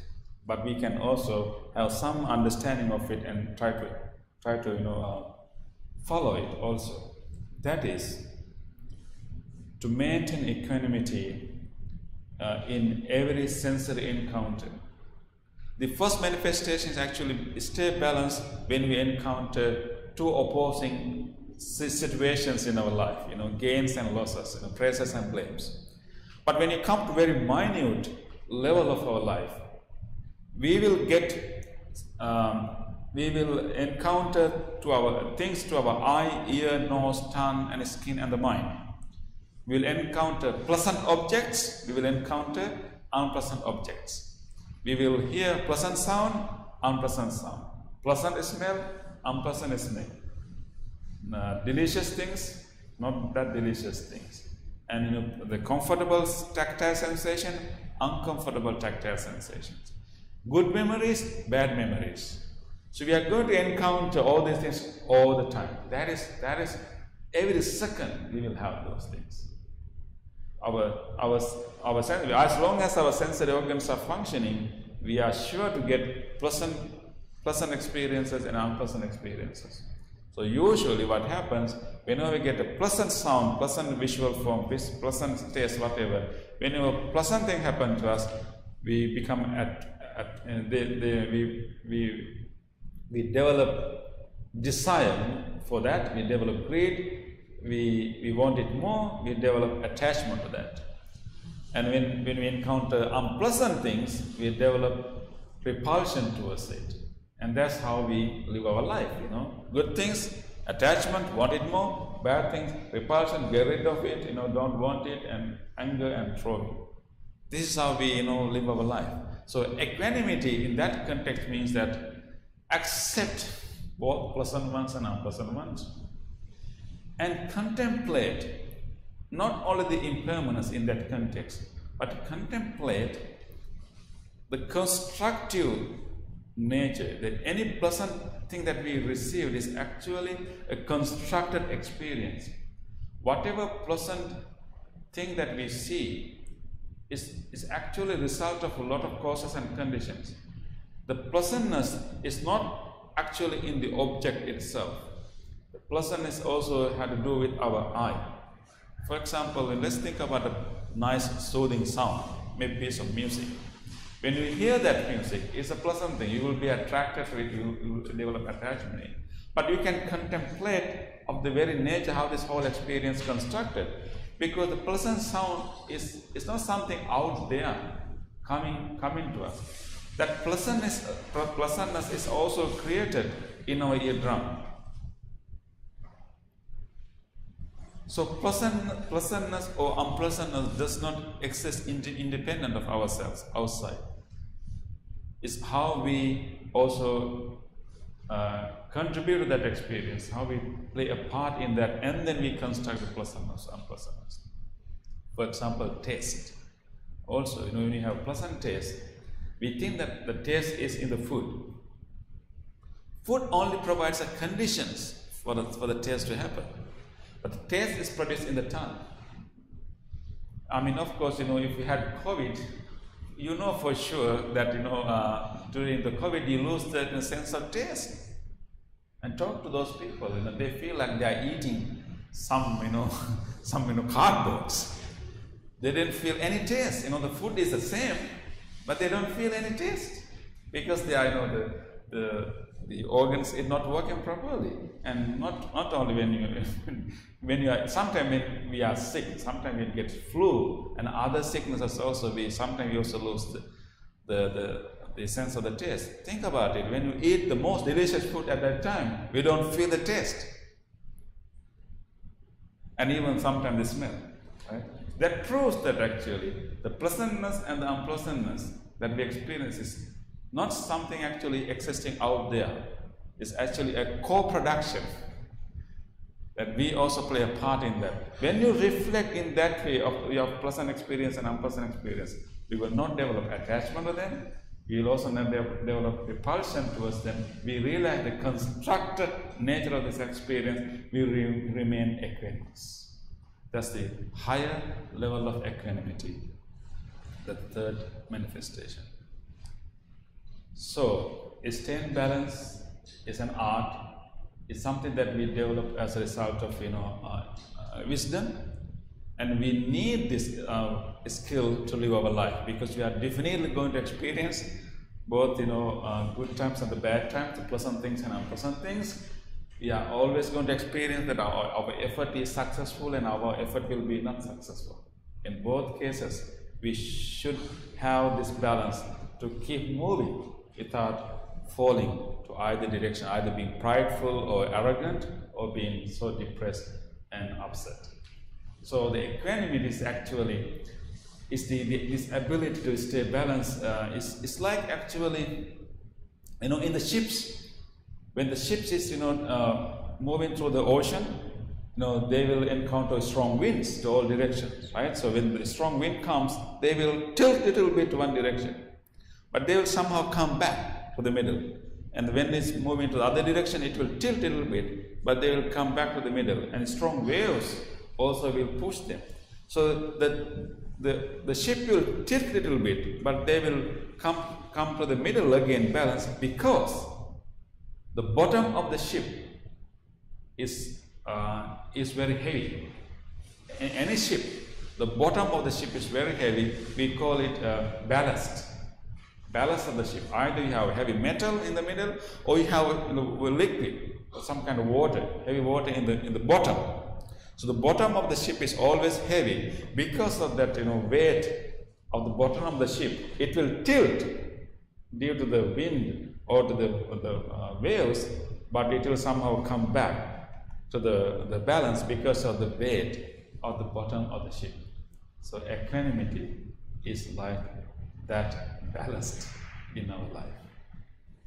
But we can also have some understanding of it and try to follow it also. That is to maintain equanimity in every sensory encounter. The first manifestation is actually stay balanced when we encounter two opposing situations in our life, gains and losses, praises and blames. But when you come to very minute level of our life, we will encounter things to our eye, ear, nose, tongue, and skin and the mind. We will encounter pleasant objects, we will encounter unpleasant objects. We will hear pleasant sound, unpleasant sound. Pleasant smell, unpleasant smell. Delicious things, not that delicious things. And the comfortable tactile sensation, uncomfortable tactile sensations. Good memories, bad memories. So we are going to encounter all these things all the time. That is every second we will have those things. As long as our sensory organs are functioning, we are sure to get pleasant experiences and unpleasant experiences. So usually what happens, whenever we get a pleasant sound, pleasant visual form, pleasant taste, whatever, whenever a pleasant thing happens to us, we become we develop desire for that, we develop greed, we want it more, we develop attachment to that. And when we encounter unpleasant things, we develop repulsion towards it. And that's how we live our life, Good things, attachment, want it more. Bad things, repulsion, get rid of it, don't want it, and anger and throw it. This is how we, live our life. So equanimity in that context means that accept both pleasant ones and unpleasant ones. And contemplate not only the impermanence in that context, but contemplate the constructive nature, that any pleasant thing that we received is actually a constructed experience. Whatever pleasant thing that we see is actually a result of a lot of causes and conditions. The pleasantness is not actually in the object itself. The pleasantness also had to do with our eye. For example, let's think about a nice soothing sound, maybe a piece of music. When you hear that music, it's a pleasant thing. You will be attracted to it, you will develop attachment. But you can contemplate of the very nature how this whole experience is constructed. Because the pleasant sound is not something out there coming to us. That pleasantness is also created in our eardrum. So pleasantness or unpleasantness does not exist independent of ourselves, outside. It's how we also contribute to that experience, how we play a part in that, and then we construct the pleasantness, unpleasantness. For example, taste. Also, when you have pleasant taste, we think that the taste is in the food. Food only provides the conditions for the taste to happen. But the taste is produced in the tongue. Of course, if you had COVID, for sure that, during the COVID, you lose the sense of taste. And talk to those people, they feel like they are eating some cardboards. They didn't feel any taste. The food is the same, but they don't feel any taste because they are, the organs is not working properly. And not only when you are, sometimes when we are sick, sometimes we get flu and other sicknesses also, sometimes we also lose the sense of the taste. Think about it. When you eat the most delicious food at that time, we don't feel the taste. and even sometimes the smell. Right? That proves that actually the pleasantness and the unpleasantness that we experience is not something actually existing out there. It's actually a co-production that we also play a part in that. When you reflect in that way of your pleasant experience and unpleasant experience, we will not develop attachment to them. We will also not develop repulsion towards them. We realize the constructed nature of this experience. We remain equanimous. That's the higher level of equanimity, the third manifestation. So, staying balance is an art. It's something that we develop as a result of wisdom, and we need this skill to live our life, because we are definitely going to experience both good times and the bad times, the pleasant things and unpleasant things. We are always going to experience that our effort is successful and our effort will be not successful. In both cases, we should have this balance to keep moving without falling to either direction, either being prideful or arrogant, or being so depressed and upset. So the equanimity is actually this ability to stay balanced. It's like actually, in the ships, when the ships is moving through the ocean, they will encounter strong winds to all directions, right? So when the strong wind comes, they will tilt a little bit to one direction, but they will somehow come back to the middle. And when it's moving to the other direction, it will tilt a little bit, but they will come back to the middle. And strong waves also will push them. So the ship will tilt a little bit, but they will come to the middle again, balanced, because the bottom of the ship is very heavy. In any ship, the bottom of the ship is very heavy. We call it ballast. Ballast of the ship. Either you have heavy metal in the middle, or you have a liquid, or some kind of water, heavy water in the bottom. So the bottom of the ship is always heavy. Because of that weight of the bottom of the ship, it will tilt due to the wind or to the waves, but it will somehow come back to the balance because of the weight of the bottom of the ship. So equanimity is like that, balanced in our life.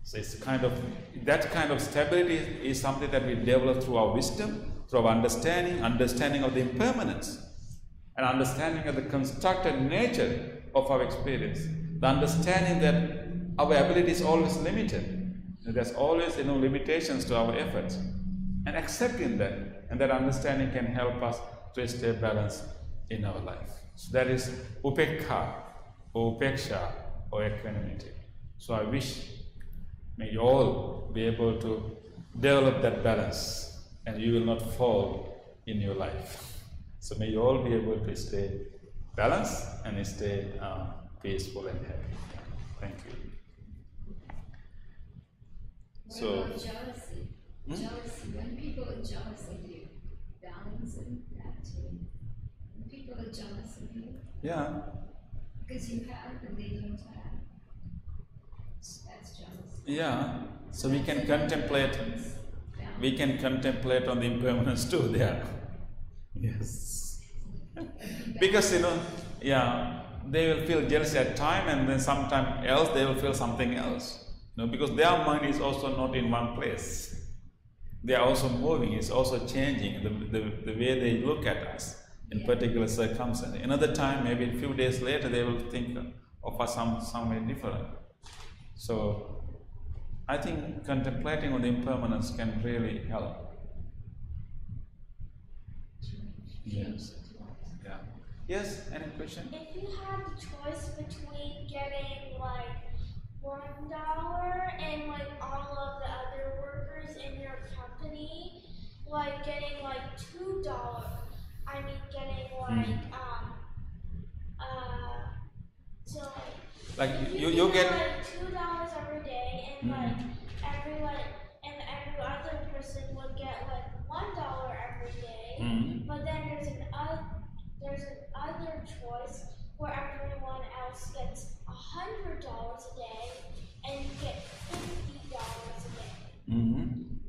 So it's that kind of stability is something that we develop through our wisdom, through our understanding of the impermanence, and understanding of the constructed nature of our experience, the understanding that our ability is always limited. There's always limitations to our efforts, and accepting that, and that understanding can help us to stay balanced in our life. So that is upekha, or upeksha, or equanimity. So I wish may you all be able to develop that balance, and you will not fall in your life. So may you all be able to stay balanced and stay peaceful and happy. Thank you. What about jealousy? Jealousy. When people are jealous of you, balancing that too. When people are jealous of you. Yeah. Because you have and they don't have. That's jealousy. Yeah. So we can contemplate. We can contemplate on the impermanence too there. Yes. Because they will feel jealousy at time, and then sometime else they will feel something else. Because their mind is also not in one place. They are also moving, it's also changing the way they look at us in particular circumstances. Another time, maybe a few days later, they will think of us some way different. So I think contemplating on the impermanence can really help. Yes. Yeah. Yes, any question? If you had the choice between getting $1 and all of the other workers in your company, getting $2, getting so you get $2 every day, and every other person would get $1 every day. But then there's an other choice where everyone else gets $100 a day, and you get $50 a day.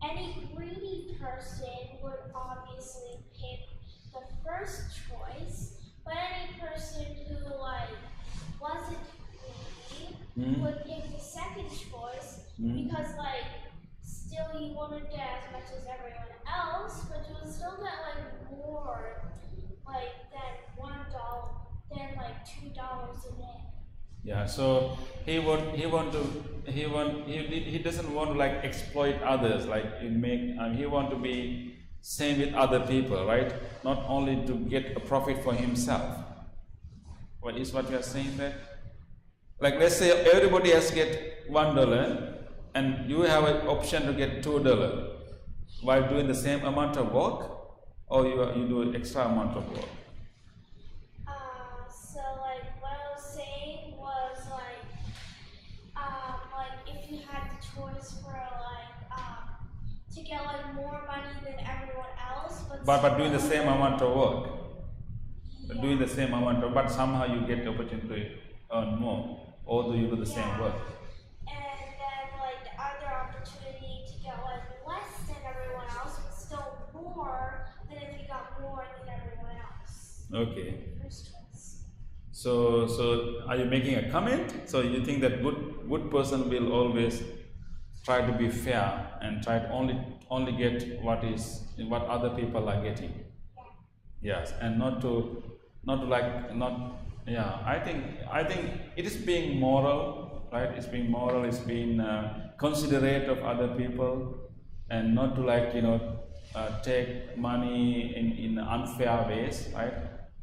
Any greedy person would obviously pick the would pick the second choice because like still you wouldn't get as much as everyone else, but you would still get like more like than $1 than like $2 a day. Yeah, so he doesn't want to like exploit others, like he want to be same with other people, right? Not only to get a profit for himself. What is what you are saying there? Like let's say everybody else get $1 and you have an option to get $2 while doing the same amount of work, or you do extra amount of work. So like what I was saying was like if you had the choice for to get like more money than everyone else, But doing the same amount of work. Yeah. Doing the same amount of, but somehow you get the opportunity to earn more, although you do the same work. And then like the other opportunity to get like less than everyone else, but still more than if you got more than everyone else. Okay. First choice. So are you making a comment? So you think that good person will always try to be fair and try to only get what other people are getting. Yes, and I think it is being moral, right? It's being moral, it's being considerate of other people, and not to take money in unfair ways, right?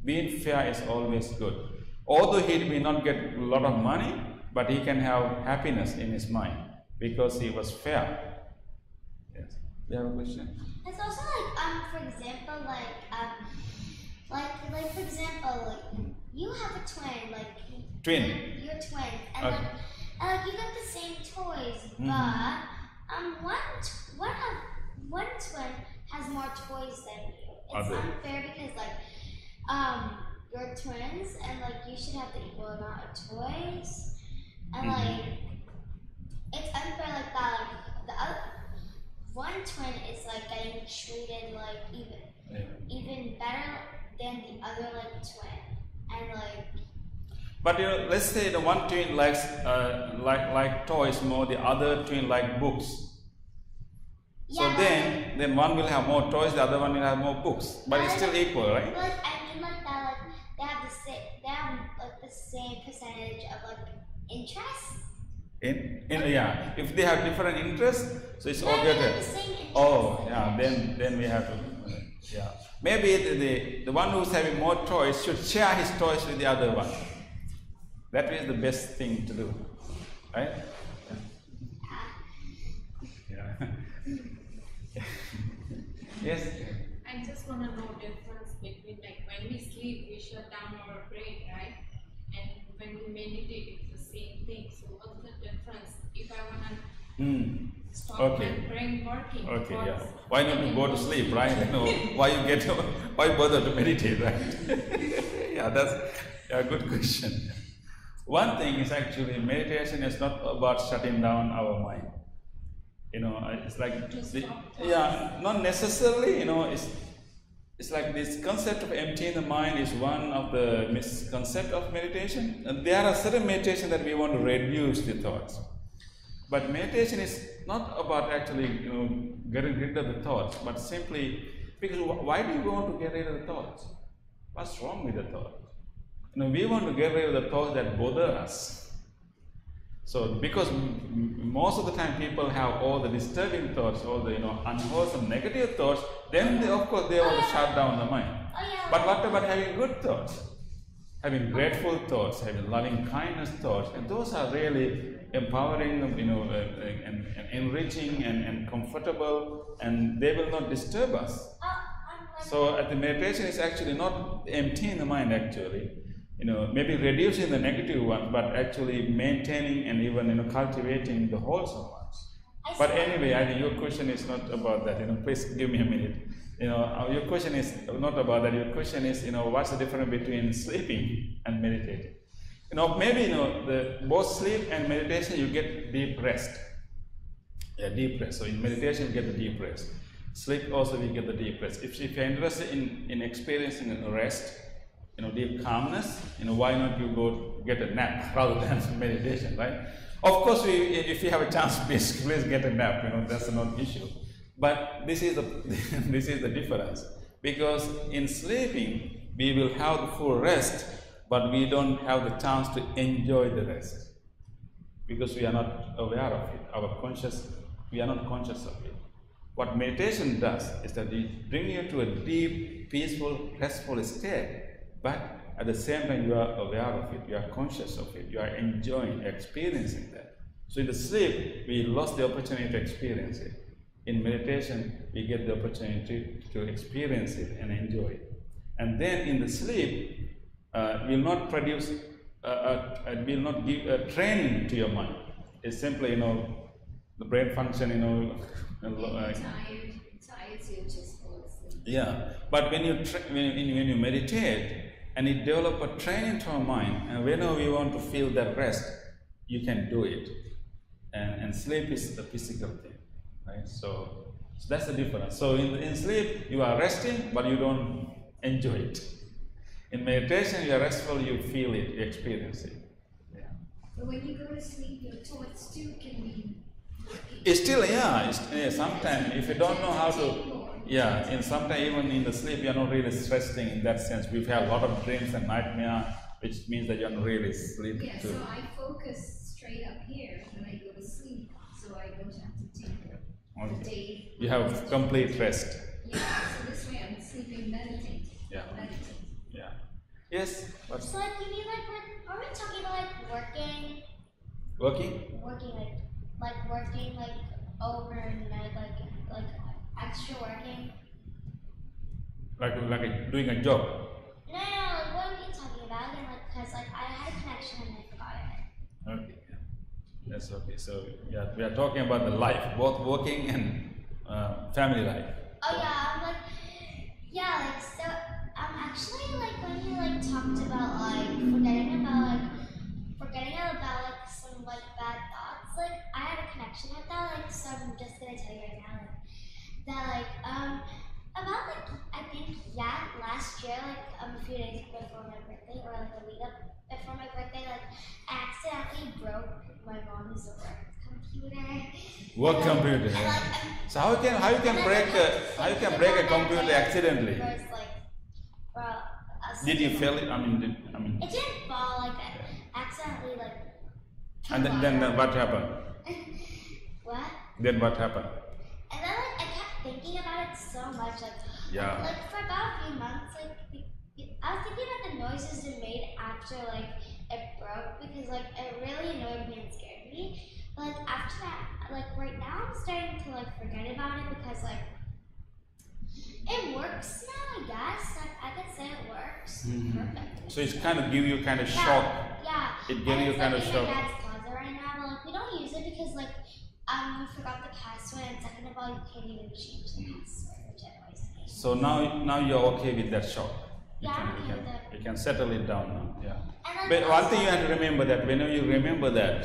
Being fair is always good. Although he may not get a lot of money, but he can have happiness in his mind because he was fair. Yes. You have a question? It's also like for example like for example you have a twin Twin. You're twins and Okay. you got the same toys but one twin has more toys than you. It's Other. unfair because you're twins and you should have the equal amount of toys and it's unfair like that the other one twin is getting treated even better than the other twin and But let's say the one twin likes like toys more, the other twin like books. So yeah, then one will have more toys, the other one will have more books, but it's still equal, right? but I mean that they have the same percentage of interest. Yeah, if they have different interests, so it's all Yeah, they have better. the same interest. Oh, yeah, then we have to, yeah. Maybe the one who's having more toys should share his toys with the other one. That is the best thing to do, right? Yeah. Yes. I just want to know difference between when we sleep, we shut down our brain, right? And when we meditate, it's the same thing. So what's the difference? If I want to stop my brain working, Okay, yeah. Why not you go to sleep, right? Why bother to meditate, right? Yeah, that's a good question. One thing is actually meditation is not about shutting down our mind. It's not necessarily. It's like this concept of emptying the mind is one of the misconceptions of meditation. And there are certain meditation that we want to reduce the thoughts. But meditation is not about actually getting rid of the thoughts, but simply because why do you want to get rid of the thoughts? What's wrong with the thought? We want to get rid of the thoughts that bother us. So because most of the time people have all the disturbing thoughts, all the unwholesome negative thoughts, then of course they want to shut down the mind. But what about having good thoughts? Having grateful thoughts, having loving kindness thoughts, and those are really empowering, and enriching and comfortable, and they will not disturb us. So the meditation is actually not emptying the mind actually. Maybe reducing the negative ones, but actually maintaining and even cultivating the wholesome ones. But anyway, I think your question is not about that. Please give me a minute. Your question is not about that. Your question is, what's the difference between sleeping and meditating? Maybe both sleep and meditation you get deep rest. Yeah, deep rest. So in meditation you get the deep rest. Sleep also we get the deep rest. If you're interested in experiencing rest, deep calmness, why not you go get a nap rather than meditation, right? Of course, if you have a chance, please get a nap. That's not an issue. But this is the this is the difference, because in sleeping we will have the full rest, but we don't have the chance to enjoy the rest because we are not aware of it. We are not conscious of it. What meditation does is that it brings you to a deep, peaceful, restful state, but at the same time you are aware of it, you are conscious of it, you are enjoying, experiencing that. So in the sleep, we lost the opportunity to experience it. In meditation, we get the opportunity to experience it and enjoy it. And then in the sleep, will not produce, will not give a training to your mind. It's simply, the brain function, tired, so you just fall asleep. Yeah, but when you meditate and you develop a training to our mind, and whenever you want to feel that rest, you can do it. And sleep is the physical thing, right? So that's the difference. So in sleep, you are resting, but you don't enjoy it. In meditation, you are restful, you feel it, you experience it. Yeah. But when you go to sleep, your thoughts too can be. It's still, sometimes if you don't know how to, and sometimes even in the sleep, you're not really resting in that sense. We've had a lot of dreams and nightmare, which means that you're not really sleeping Yeah, too. so I focus straight up here when I go to sleep, so I don't have to take the day. You have complete rest. Yeah, so this way I'm sleeping, meditate. Yeah. Meditate. Yeah. Yes. What's So like you mean are we talking about like working? working? Working like overnight, like extra working? Like doing a job. No, like what are we talking about? And like, cause like I had a connection and I forgot it. Okay. That's okay. So we are talking about the life, both working and family life. Oh yeah, so actually like when you like talked about like forgetting about like some like bad thoughts, like I had a connection with that, like so I'm just gonna tell you right now like that about like I think last year like a few days before my birthday or like a week up before my birthday, like I accidentally broke my mom's work computer. Work computer. And, like, So how you can break a computer accidentally? First, like, well, Did you fail it? it didn't fall. Like I accidentally like. And then what happened? What? Then what happened? And then like I kept thinking about it so much, like for about a few months, like I was thinking about the noises it made after like it broke because like it really annoyed me and scared me. But like after that, like right now I'm starting to like forget about it because like it works now, I guess. Like I could say it works perfectly. So it's kind of give you kind of shock. Yeah. It gave you kind of shock. My dad's closet right now, but like we don't use it because like we forgot the password, and second of all, you can't even change the password, which I always hate. So now you're okay with that shock. You can settle it down now. Yeah. But one thing you have to remember that whenever you remember that,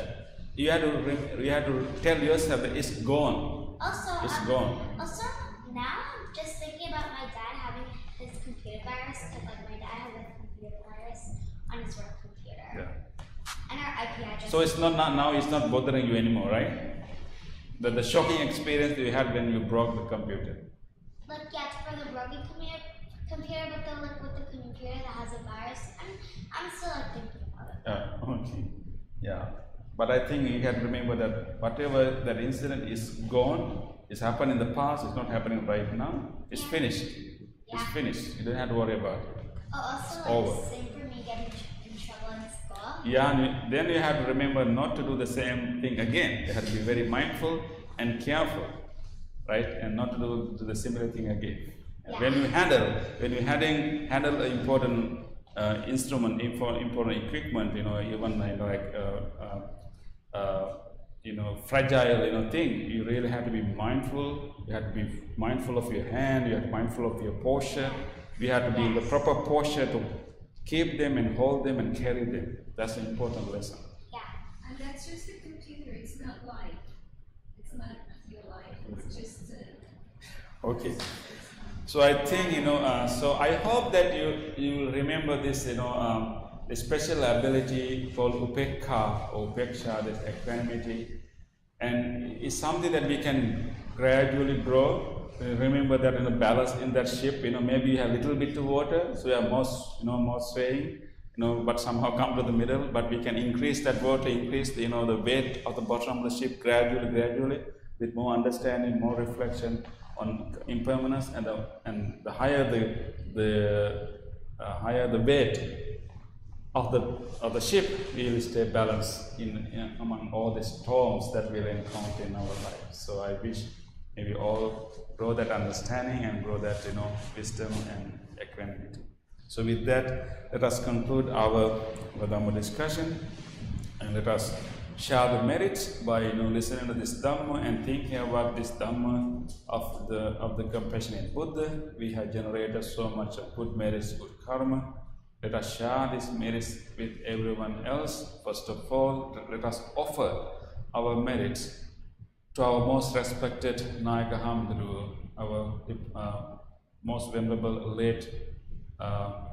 you have to tell yourself that it's gone. It's gone. Also, now I'm just thinking about my dad having his computer virus because like my dad has a computer virus on his work computer. Yeah. And our IP address. So it's not now. It's not bothering you anymore, right? The shocking experience you had when you broke the computer. Like for the broken computer, but then like with the computer that has a virus, I'm still like thinking about it. Okay. Yeah. But I think you can remember that whatever that incident is gone, it's happened in the past, it's not happening right now. It's finished. It's finished. You don't have to worry about it. Also, like over. same for me getting in trouble in school. Yeah, and then you have to remember not to do the same thing again. You have to be very mindful and careful, right? And not to do the similar thing again. Yeah. When you handle important instrument, important equipment, even like fragile, thing, you really have to be mindful. You have to be mindful of your hand. You have to be mindful of your posture. You have to be in the proper posture to keep them and hold them and carry them. That's an important lesson. Yeah. And that's just a computer. It's not life. It's not your life. It's just. Okay. So I think, so I hope that you remember this, the special ability called upekha or upeksha, this equanimity, and it's something that we can gradually grow. Remember that in the balance in that ship, maybe you have little bit of water, so you are more swaying, but somehow come to the middle. But we can increase that water, increase the weight of the bottom of the ship gradually, with more understanding, more reflection on impermanence, and the higher the weight of the ship, we will stay balanced in among all the storms that we'll encounter in our life. So I wish maybe all grow that understanding and grow that wisdom and equanimity. So with that, let us conclude our Dhamma discussion, and let us share the merits by listening to this Dhamma and thinking about this Dhamma of the compassionate Buddha. We have generated so much of good merits, good karma. Let us share these merits with everyone else. First of all, let us offer our merits to our most respected Nayaka Hamdru, our most venerable late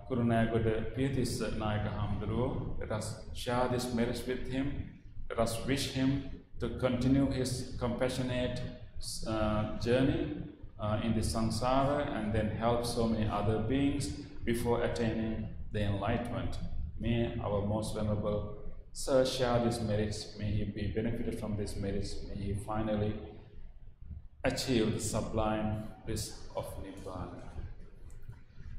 Guru Nayagoda Pirthis Nayaka Hamdru. Let us share these merits with him. Let us wish him to continue his compassionate journey in the samsara, and then help so many other beings before attaining the enlightenment. May our most venerable Sir share these merits. May he be benefited from these merits. May he finally achieve the sublime bliss of Nibbana.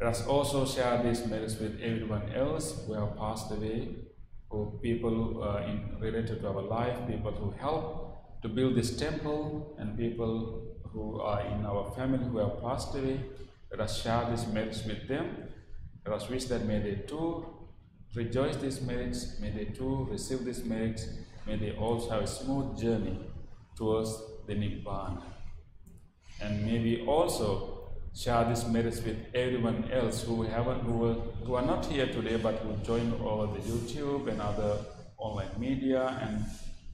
Let us also share these merits with everyone else who have passed away, who people related to our life, people who help to build this temple, and people who are in our family who have passed away. Let us share these merits with them. Let us wish that may they too rejoice these merits, may they too receive these merits, may they also have a smooth journey towards the Nibbana. And may we also share these merits with everyone else who are not here today, but who join over the YouTube and other online media, and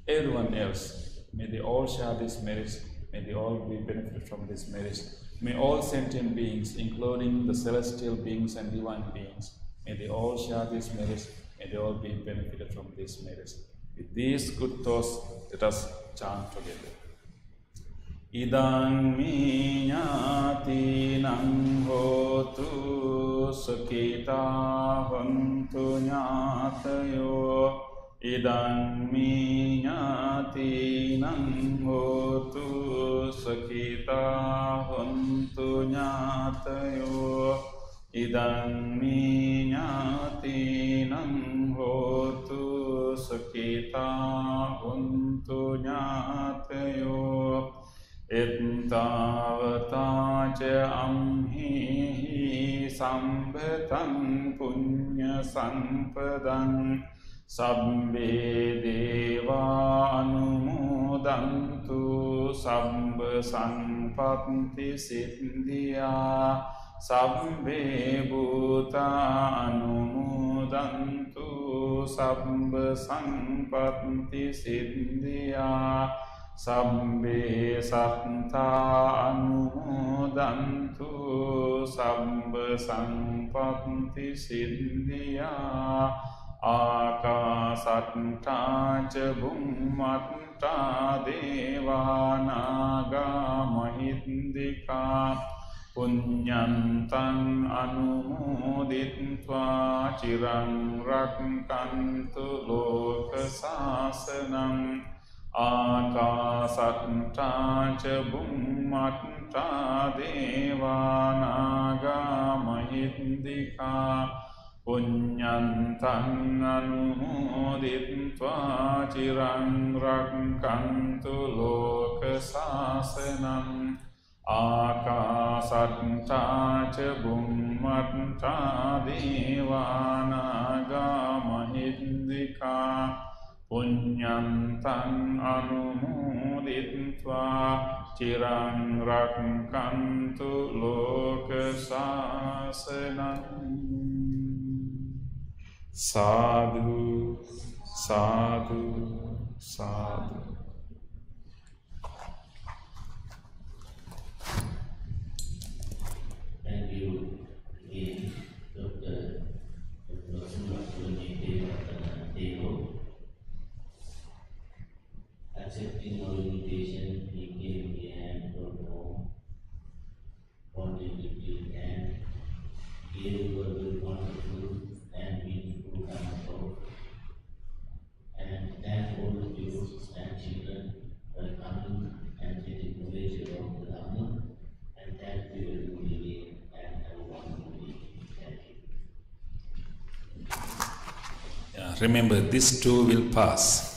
everyone else. May they all share these merits, may they all be benefited from these merits. May all sentient beings, including the celestial beings and divine beings, may they all share these merits, may they all be benefited from these merits. With these good thoughts, let us chant together. Idang mi ñātīnaṃ hotu sukita hontu ñātayo. Idang mi ñātīnaṃ hotu sukita hontu ñātayo. Idang mi ñātīnaṃ hotu sukita hontu ñātayo. Ittavata ca amhi sambhatam punya sampadam sabbe deva anumodantu sabba sampatti siddhya sabbe bhuta anumodantu sabba sampatti siddhya sabbe sattha anumodantu sabba sampatti siddhya akasatta ca bhummatta devanaga mahindika punyantam anumoditva cirang rakkantu loka sasanam. Akasatta ca bhummatta devanaga mahindika punyantam anumoditva cirang rakkantu loka sasanam. Akasatta ca bhummatta devanaga mahindika punyantam anumoditva cirang rakkantu loka sasanam. Sadhu, sadhu, sadhu. remember this too will pass.